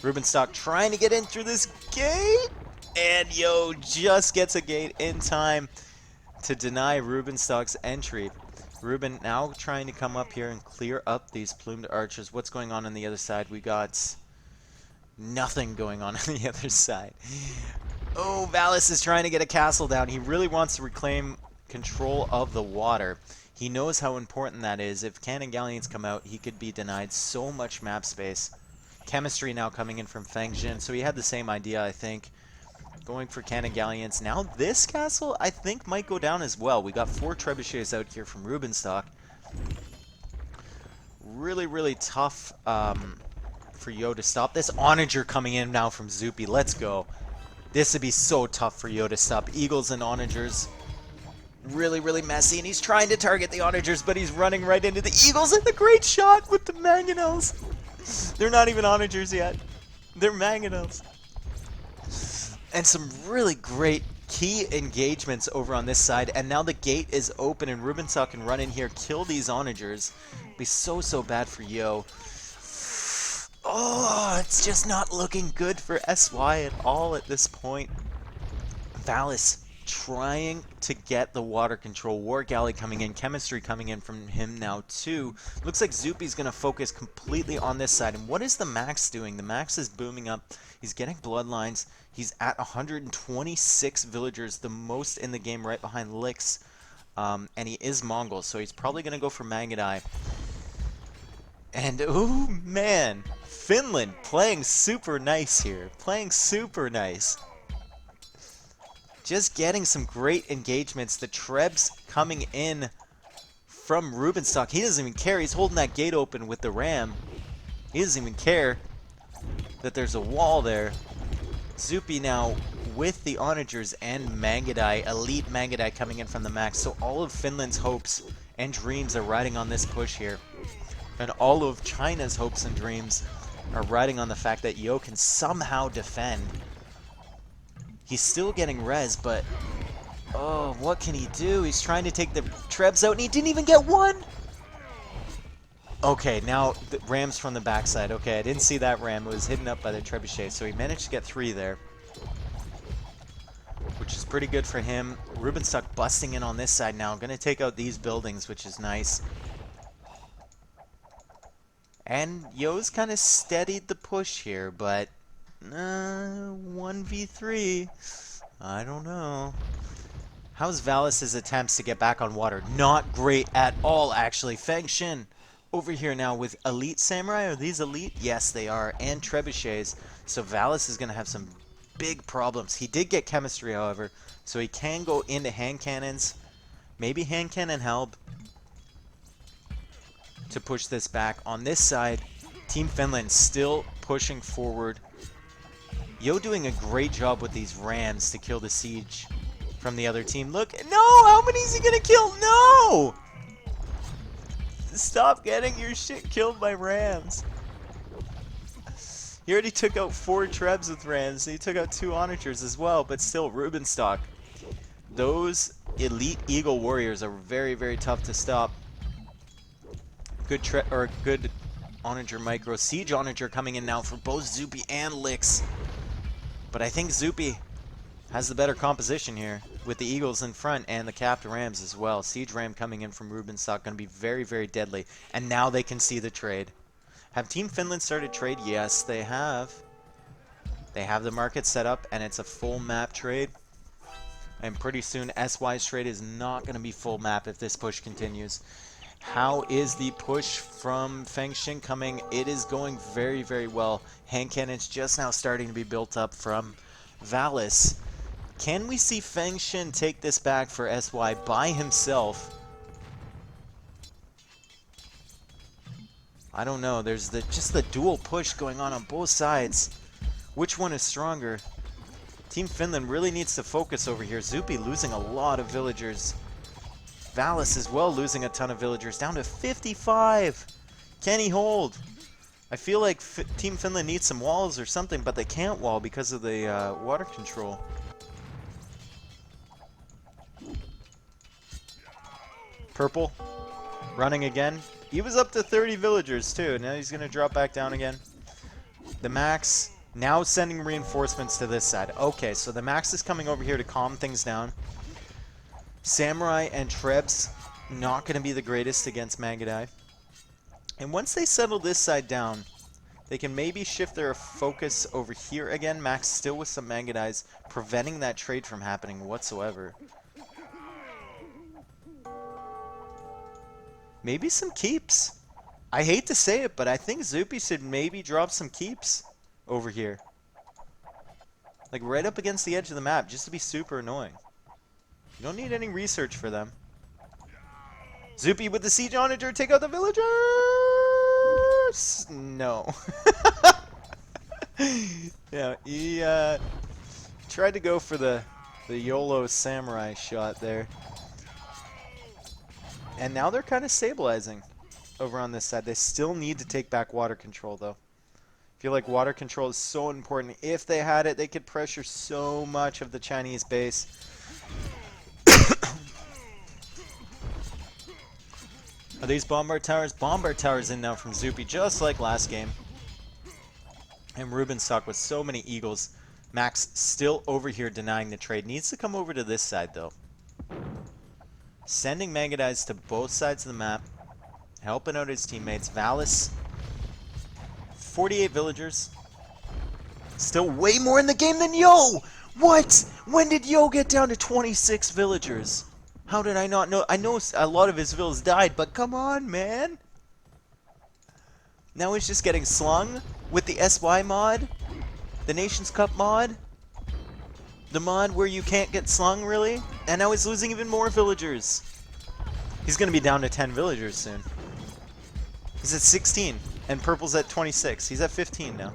Rubenstock trying to get in through this gate, and Yo just gets a gate in time to deny Rubenstock's entry. Ruben now trying to come up here and clear up these plumed archers. What's going on the other side? We got nothing going on the other side. Oh, Valis is trying to get a castle down. He really wants to reclaim control of the water. He knows how important that is. If cannon galleons come out, he could be denied so much map space. Chemistry now coming in from Feng Xin, so he had the same idea, I think. Going for cannon galleons. Now this castle, I think, might go down as well. We got 4 trebuchets out here from Rubenstock. Really, really tough for Yo to stop this. Onager coming in now from Zupi. Let's go. This would be so tough for Yo to stop. Eagles and onagers. Really, really messy, and he's trying to target the onagers, but he's running right into the eagles, and the great shot with the mangonels. They're not even onagers yet. They're mangonels. And some really great key engagements over on this side, and now the gate is open, and Rubenstock can run in here, kill these onagers. Be so, so bad for Yo. Oh, it's just not looking good for SY at all at this point. Valis trying to get the water control. War Galley coming in, chemistry coming in from him now too. Looks like Zoopy's going to focus completely on this side. And what is the Max doing? The Max is booming up. He's getting bloodlines. He's at 126 villagers, the most in the game, right behind Licks. And he is Mongol, so he's probably going to go for Mangadai. And, oh man, Finland playing super nice here. Playing super nice. Just getting some great engagements. The Trebs coming in from Rubenstock. He doesn't even care. He's holding that gate open with the ram. He doesn't even care that there's a wall there. Zoopy now with the Onagers and Mangadai, elite Mangadai coming in from the Max. So all of Finland's hopes and dreams are riding on this push here. And all of China's hopes and dreams are riding on the fact that Yo can somehow defend. He's still getting res, but oh, what can he do? He's trying to take the Trebs out, and he didn't even get one! Okay, now the Ram's from the backside. Okay, I didn't see that Ram. It was hidden up by the Trebuchet, so he managed to get 3 there, which is pretty good for him. Rubenstock busting in on this side now. Going to take out these buildings, which is nice. And Yo's kind of steadied the push here, but 1v3, I don't know. How's Valis' attempts to get back on water? Not great at all, actually. Feng Shin over here now with Elite Samurai. Are these Elite? Yes, they are. And Trebuchets. So Valis is going to have some big problems. He did get Chemistry, however, so he can go into hand cannons. Maybe hand cannon help to push this back. On this side, Team Finland still pushing forward. Yo doing a great job with these Rams to kill the siege from the other team. Look, no! How many is he gonna kill? No! Stop getting your shit killed by Rams. He already took out 4 Trebs with Rams. He took out 2 Onagers as well, but still, Rubenstock. Those elite Eagle Warriors are very, very tough to stop. Good Onager micro. Siege Onager coming in now for both Zoopy and Licks. But I think Zoopy has the better composition here with the Eagles in front and the capped Rams as well. Siege Ram coming in from Rubenstock, going to be very, very deadly. And now they can see the trade. Have Team Finland started trade? Yes, they have. They have the market set up, and it's a full map trade. And pretty soon, SY's trade is not going to be full map if this push continues. How is the push from Feng Shin coming? It is going very, very well. Hand cannons just now starting to be built up from Valis. Can we see Feng Shin take this back for SY by himself? I don't know. There's just the dual push going on both sides. Which one is stronger? Team Finland really needs to focus over here. Zoopy losing a lot of villagers. Valis as well losing a ton of villagers, down to 55. Can he hold? I feel like Team Finland needs some walls or something, but they can't wall because of the water control. Purple, running again. He was up to 30 villagers too. Now he's going to drop back down again. The Max now sending reinforcements to this side. Okay, so the Max is coming over here to calm things down. Samurai and Trebs not going to be the greatest against Mangadai. And once they settle this side down, they can maybe shift their focus over here again. Max still with some Mangadais, preventing that trade from happening whatsoever. Maybe some keeps. I hate to say it, but I think Zoopy should maybe drop some keeps over here. Like right up against the edge of the map, just to be super annoying. You don't need any research for them. Zoopy with the Siege Onager, take out the villagers! No. Yeah, he tried to go for the YOLO Samurai shot there. And now they're kind of stabilizing over on this side. They still need to take back water control, though. I feel like water control is so important. If they had it, they could pressure so much of the Chinese base. Are these Bombard Towers? Bombard Towers in now from Zoopy, just like last game. And Rubenstock with so many Eagles Max still over here denying the trade. Needs to come over to this side, though. Sending Magadites to both sides of the map. Helping out his teammates. Valis, 48 villagers. Still way more in the game than Yo! What? When did Yo get down to 26 villagers? How did I not know? I know a lot of his villas died, but come on, man. Now he's just getting slung with the SY mod, the Nations Cup mod, the mod where you can't get slung, really? And now he's losing even more villagers. He's going to be down to 10 villagers soon. He's at 16, and Purple's at 26. He's at 15 now.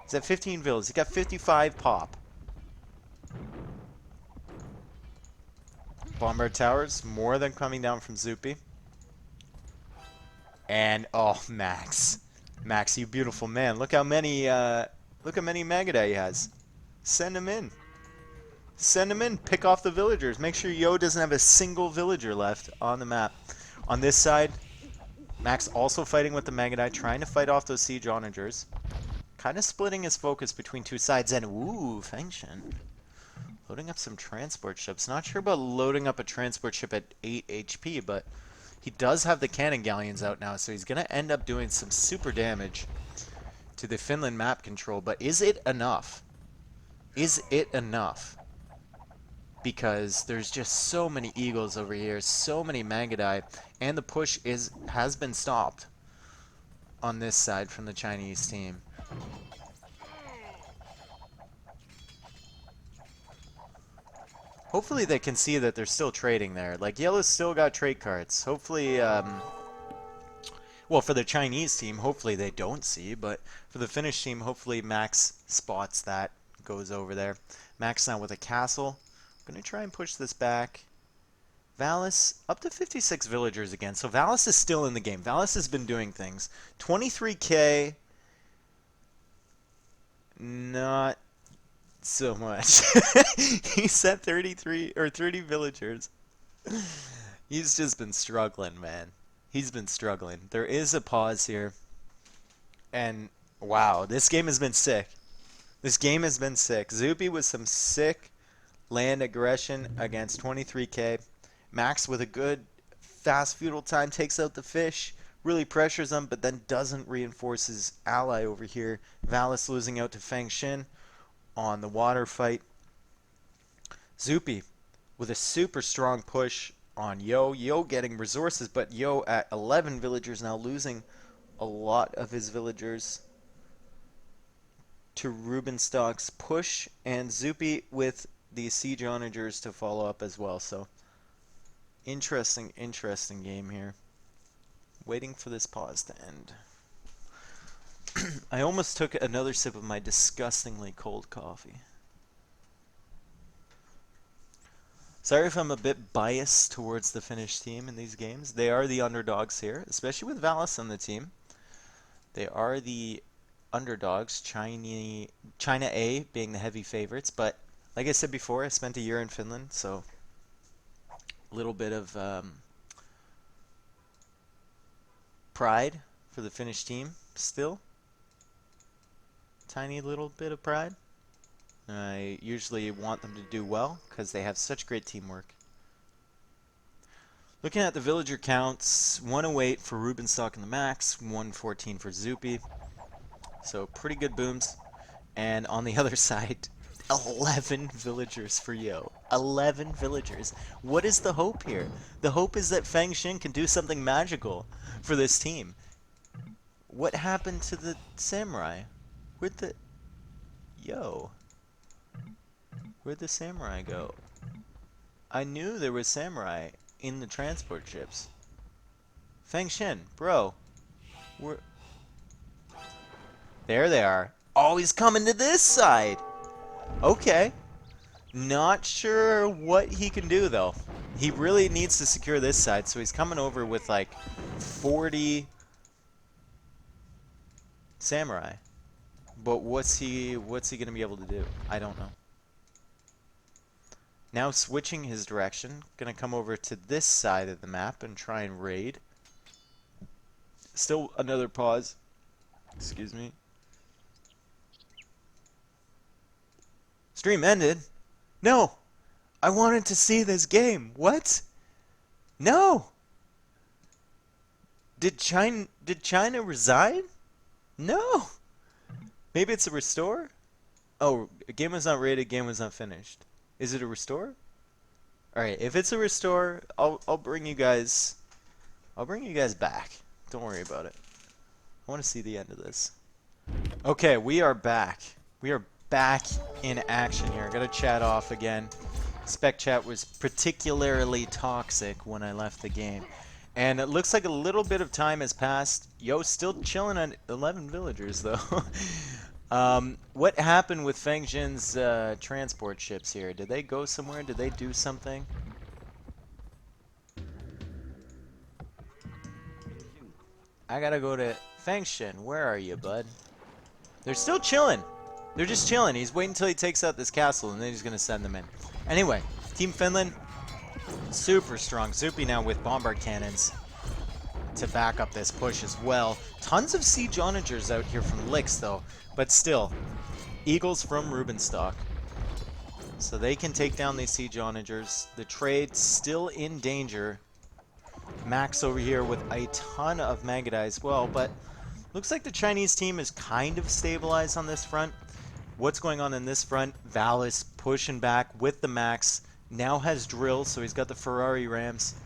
He's at 15 villas. He got 55 pop. Bombard towers, more than coming down from Zupi. And, oh, Max. Max, you beautiful man. Look how many Magadai he has. Send him in. Send him in. Pick off the villagers. Make sure Yo doesn't have a single villager left on the map. On this side, Max also fighting with the Magadai, trying to fight off those siege onagers. Kind of splitting his focus between two sides. And, ooh, Fengshen. Loading up some transport ships. Not sure about loading up a transport ship at 8 HP, but he does have the cannon galleons out now, so he's going to end up doing some super damage to the Finland map control. But is it enough? Is it enough? Because there's just so many eagles over here, so many Magadai, and the push has been stopped on this side from the Chinese team. Hopefully they can see that they're still trading there. Like, Yellow's still got trade cards. Hopefully, well, for the Chinese team, hopefully they don't see, but for the Finnish team, hopefully Max spots that, goes over there. Max now with a castle. I'm going to try and push this back. Valis, up to 56 villagers again. So Valis is still in the game. Valis has been doing things. 23k. Not so much. He's at 33 or 30 villagers. He's just been struggling, man. He's been struggling. There is a pause here. And wow, this game has been sick. This game has been sick. Zupi with some sick land aggression against 23k. Max with a good fast feudal time takes out the fish. Really pressures him, but then doesn't reinforce his ally over here. Valis losing out to Fengshen on the water fight. Zupi with a super strong push on Yo. Yo getting resources, but Yo at 11 villagers now, losing a lot of his villagers to Rubenstock's push, and Zupi with the siege onagers to follow up as well. So interesting game here. Waiting for this pause to end. I almost took another sip of my disgustingly cold coffee. Sorry if I'm a bit biased towards the Finnish team in these games. They are the underdogs here, especially with Valis on the team. They are the underdogs, China A being the heavy favorites. But like I said before, I spent a year in Finland, so a little bit of pride for the Finnish team still. Tiny little bit of pride. I usually want them to do well because they have such great teamwork. Looking at the villager counts, 108 for Rubenstock and the Max, 114 for Zupi. So pretty good booms. And on the other side, 11 villagers for Yo. 11 villagers. What is the hope here? The hope is that Fengshen can do something magical for this team. What happened to the samurai? Where'd the... Yo. Where'd the samurai go? I knew there was samurai in the transport ships. Fengshen, bro. There they are. Oh, he's coming to this side. Okay. Not sure what he can do, though. He really needs to secure this side, so he's coming over with, like, 40 samurai. But what's he going to be able to do? I don't know. Now switching his direction. Going to come over to this side of the map and try and raid. Still another pause. Excuse me. Stream ended? No! I wanted to see this game. What? No! Did China resign? No! Maybe it's a restore? Oh, game was not rated, game was not finished. Is it a restore? Alright, if it's a restore, I'll bring you guys back. Don't worry about it. I want to see the end of this. Okay, we are back. We are back in action here. I gotta chat off again. Spec chat was particularly toxic when I left the game. And it looks like a little bit of time has passed. Yo, still chilling on 11 villagers, though. What happened with Feng Jin's transport ships here? Did they go somewhere? Did they do something? I gotta go to Feng Jin. Where are you, bud? They're still chilling. They're just chilling. He's waiting until he takes out this castle, and then he's gonna send them in. Anyway, Team Finland, super strong. Zupi now with bombard cannons to back up this push as well. Tons of siege onagers out here from Lix, though. But still, eagles from Rubenstock. So they can take down these siege onagers. The trade still in danger. Max over here with a ton of Magadai as well, but looks like the Chinese team is kind of stabilized on this front. What's going on in this front? Valis pushing back with the Max. Now has Drill, so he's got the Ferrari Rams.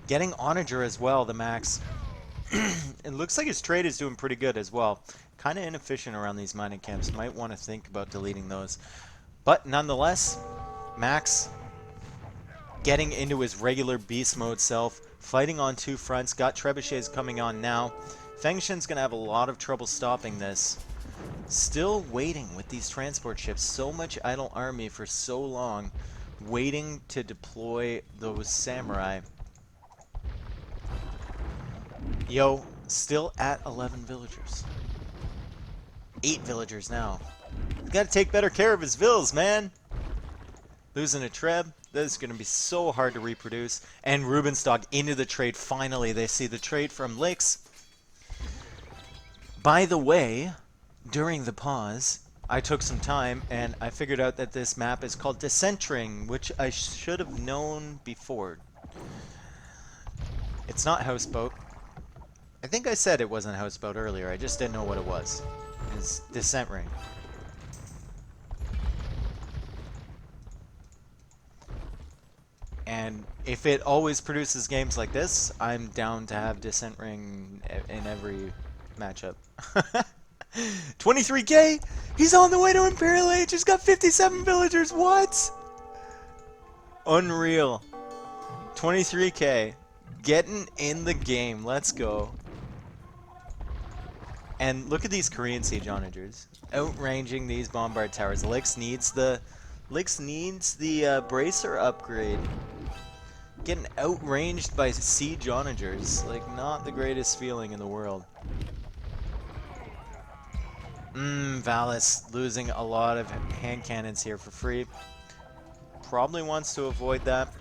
Getting Onager as well, the Max. It looks like his trade is doing pretty good as well. Kind of inefficient around these mining camps. Might want to think about deleting those. But nonetheless, Max getting into his regular beast mode self. Fighting on two fronts. Got trebuchets coming on now. Feng Jin's going to have a lot of trouble stopping this. Still waiting with these transport ships. So much idle army for so long. Waiting to deploy those samurai. Yo, still at 11 villagers. 8 villagers now. He's got to take better care of his vills, man. Losing a treb. This is going to be so hard to reproduce. And Rubenstock into the trade. Finally, they see the trade from Lix. By the way, during the pause, I took some time and I figured out that this map is called Decentering, which I should have known before. It's not Houseboat. I think I said it wasn't Houseboat earlier. I just didn't know what it was. It's Descent Ring. And if it always produces games like this, I'm down to have Descent Ring in every matchup. 23k? He's on the way to Imperial Age! He's got 57 villagers! What? Unreal. 23k. Getting in the game. Let's go. And look at these Korean siege onagers. Outranging these bombard towers. Lix needs the bracer upgrade. Getting outranged by siege onagers. Like, not the greatest feeling in the world. Valis losing a lot of hand cannons here for free. Probably wants to avoid that.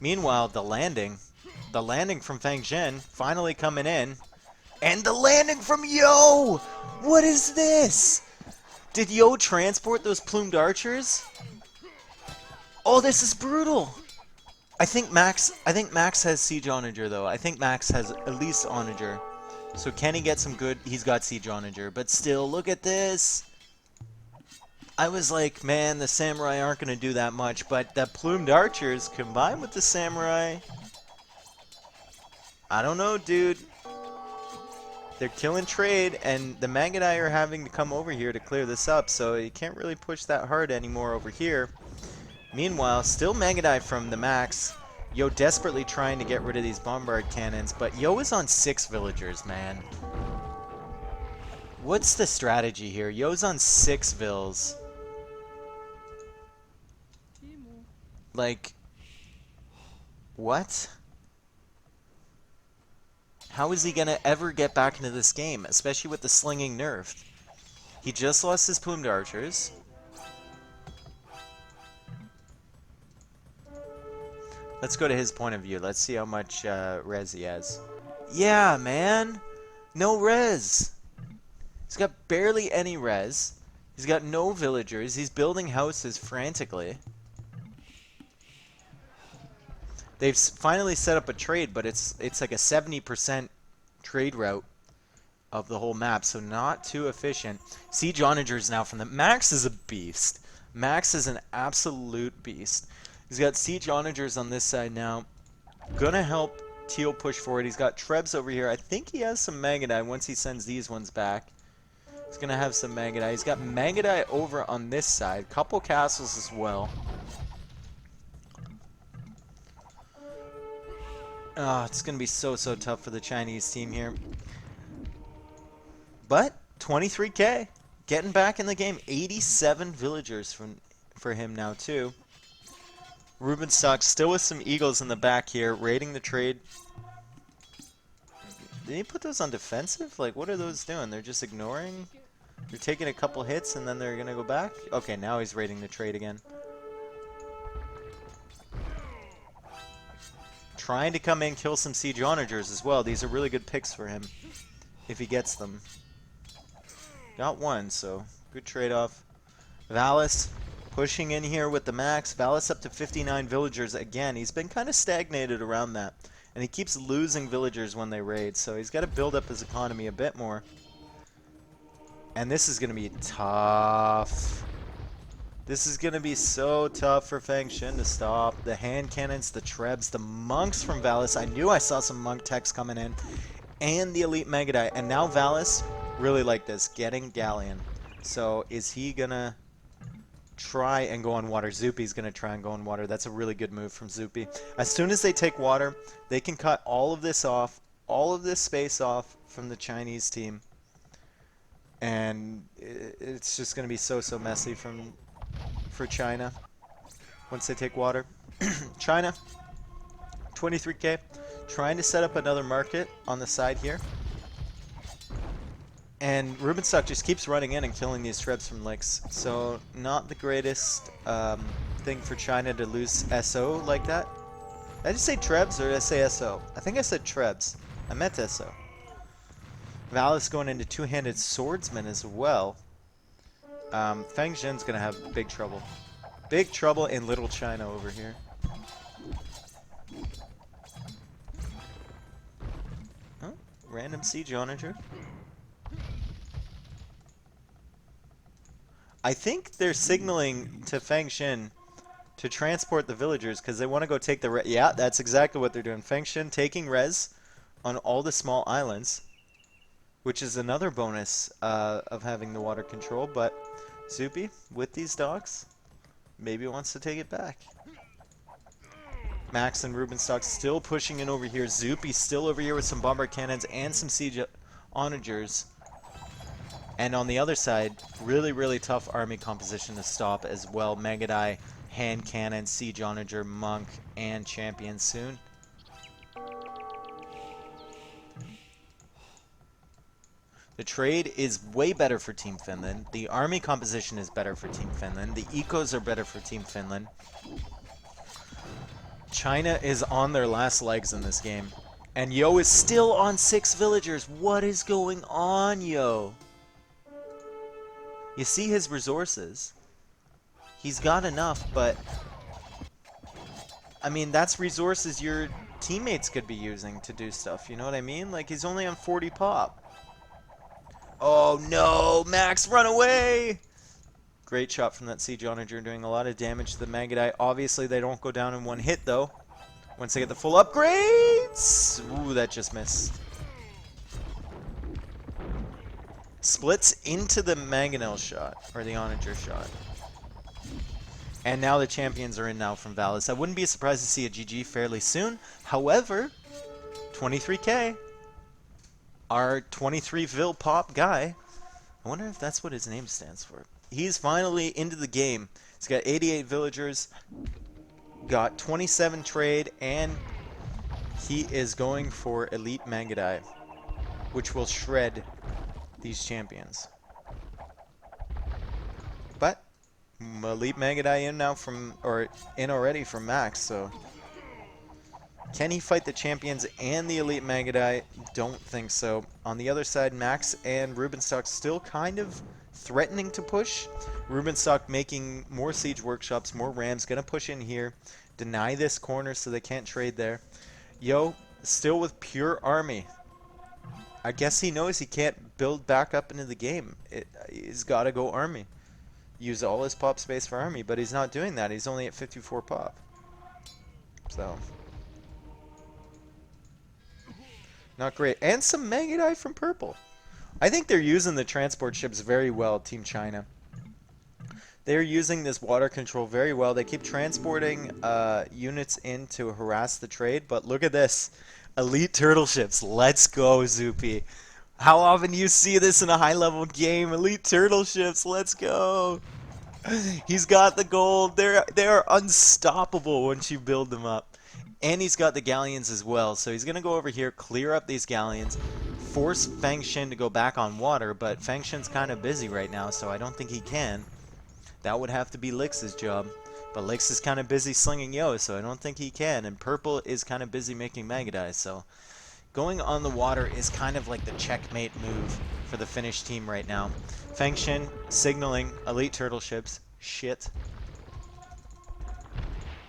Meanwhile, the landing from Feng Jin finally coming in. And the landing from Yo! What is this? Did Yo transport those plumed archers? Oh, this is brutal. I think Max has Siege Onager though. I think Max has at least Onager. So can he get some good? He's got Siege Onager, but still, look at this. I was like, man, the samurai aren't going to do that much, but the plumed archers combined with the samurai, I don't know, dude. They're killing trade, and the Magadai are having to come over here to clear this up, so you can't really push that hard anymore over here. Meanwhile, still Magadai from the Max. Yo desperately trying to get rid of these bombard cannons, but Yo is on 6 villagers, man. What's the strategy here? Yo's on 6 vills. Like, what? How is he gonna ever get back into this game, especially with the slinging nerfed? He just lost his plumed archers. Let's go to his point of view. Let's see how much res he has. Yeah, man! No res! He's got barely any res. He's got no villagers. He's building houses frantically. They've finally set up a trade, but it's like a 70% trade route of the whole map, so not too efficient. Siege Onagers now from the... Max is a beast. Max is an absolute beast. He's got Siege Onagers on this side now. Gonna help Teal push forward. He's got Trebs over here. I think he has some Magadai once he sends these ones back. He's gonna have some Magadai. He's got Magadai over on this side. Couple castles as well. Oh, it's going to be so tough for the Chinese team here. But 23k, getting back in the game. 87 villagers for him now too. Ruben Stock still with some eagles in the back here, raiding the trade. Did he put those on defensive? Like, what are those doing? They're just ignoring? They're taking a couple hits and then they're going to go back? Okay, now he's raiding the trade again. Trying to come in, kill some Siege Onagers as well. These are really good picks for him if he gets them. Got one, so good trade-off. Valis pushing in here with the max. Valis up to 59 villagers again. He's been kind of stagnated around that. And he keeps losing villagers when they raid, so he's got to build up his economy a bit more. And this is going to be tough. This is going to be so tough for Feng Xin to stop. The hand cannons, the Trebs, the monks from Valis. I knew I saw some monk techs coming in. And the elite Magadai. And now Valis, really like this, getting Galleon. So is he going to try and go on water? Zupi's going to try and go on water. That's a really good move from Zupi. As soon as they take water, they can cut all of this off, all of this space off from the Chinese team. And it's just going to be so messy for China once they take water. China, 23k, trying to set up another market on the side here. And Rubenstock just keeps running in and killing these Trebs from Licks. So not the greatest thing for China to lose SO like that. Did I just say Trebs or did I say SO? I think I said Trebs. I meant SO. Valis going into two-handed swordsman as well. Feng Xin's going to have big trouble. Big trouble in Little China over here. Oh, random siege onager. I think they're signaling to Feng Xin to transport the villagers because they want to go take the... Yeah, that's exactly what they're doing. Feng Xin taking res on all the small islands, which is another bonus of having the water control, but Zupi, with these dogs, maybe wants to take it back. Max and Rubenstock still pushing in over here. Zupi still over here with some bombard cannons and some siege onagers. And on the other side, really tough army composition to stop as well. Magadai, hand cannon, siege onager, monk, and champion soon. The trade is way better for Team Finland. The army composition is better for Team Finland. The ecos are better for Team Finland. China is on their last legs in this game. And Yo is still on 6 villagers. What is going on, Yo? You see his resources. He's got enough, but... I mean, that's resources your teammates could be using to do stuff. You know what I mean? Like, he's only on 40 pop. Oh no, Max, run away! Great shot from that siege onager, doing a lot of damage to the Magadai. Obviously, they don't go down in one hit, though. Once they get the full upgrades! Ooh, that just missed. Splits into the Mangonel shot, or the onager shot. And now the champions are in now from Valis. I wouldn't be surprised to see a GG fairly soon. However, 23k. Our 23 Vil Pop guy. I wonder if that's what his name stands for. He's finally into the game. He's got 88 villagers, got 27 trade, and he is going for Elite Magadai, which will shred these champions. But Elite Magadai in now from, or in already from Max, so can he fight the champions and the Elite Magadai? Don't think so. On the other side, Max and Rubenstock still kind of threatening to push. Rubenstock making more siege workshops, more rams, gonna push in here, deny this corner so they can't trade there. Yo, still with pure army. I guess he knows he can't build back up into the game. He's got to go army. Use all his pop space for army, but he's not doing that. He's only at 54 pop. So, not great. And some Magadai from purple. I think they're using the transport ships very well, Team China. They're using this water control very well. They keep transporting units in to harass the trade, but look at this. Elite turtle ships. Let's go, Zupi. How often do you see this in a high-level game? Elite turtle ships. Let's go. He's got the gold. They're unstoppable once you build them up. And he's got the galleons as well. So he's going to go over here, clear up these galleons, force Fang Xin to go back on water, but Fang Xin's kind of busy right now, so I don't think he can. That would have to be Lix's job. But Lix is kind of busy slinging Yo, so I don't think he can. And Purple is kind of busy making Magadai, so going on the water is kind of like the checkmate move for the Finnish team right now. Fang Xin signaling elite turtle ships. Shit.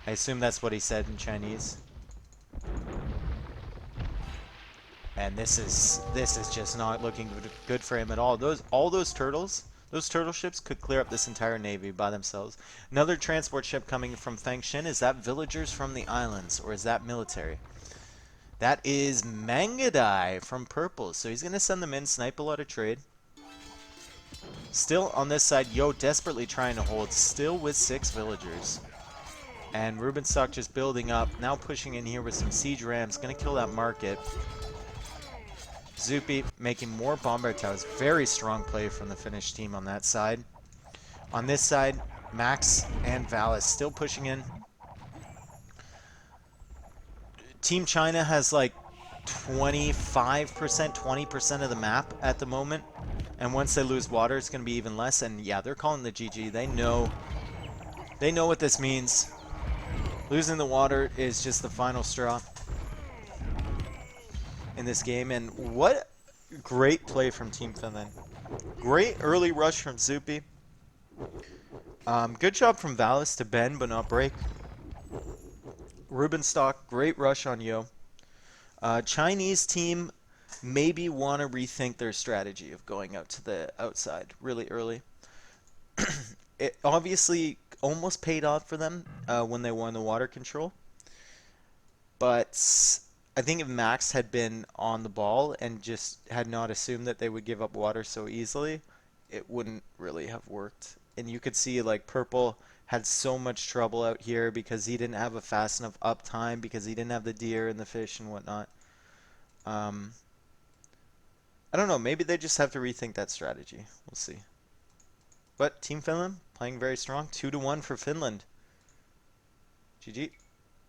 I assume that's what he said in Chinese. And this is just not looking good for him at all. All those turtle ships could clear up this entire navy by themselves. Another transport ship coming from Fang Xin. Is that villagers from the islands, or is that military? That is Mangadai from purple. So he's going to send them in, snipe a lot of trade. Still on this side, Yo desperately trying to hold, still with 6 villagers. And Rubenstock just building up, now pushing in here with some siege rams, going to kill that market. Zupi making more bombard towers. Very strong play from the Finnish team on that side. On this side, Max and Valis still pushing in. Team China has like 25%, 20% of the map at the moment. And once they lose water, it's going to be even less. And yeah, they're calling the GG. They know what this means. Losing the water is just the final straw in this game. And what great play from Team Finland. Great early rush from Zupi. Good job from Valis to bend but not break. Rubenstock, great rush on Yo. Chinese team maybe want to rethink their strategy of going out to the outside really early. It obviously almost paid off for them when they won the water control. But I think if Max had been on the ball and just had not assumed that they would give up water so easily, it wouldn't really have worked. And you could see like Purple had so much trouble out here because he didn't have a fast enough uptime, because he didn't have the deer and the fish and whatnot. I don't know, maybe they just have to rethink that strategy. We'll see. But Team Finland playing very strong. 2-1 for Finland. GG.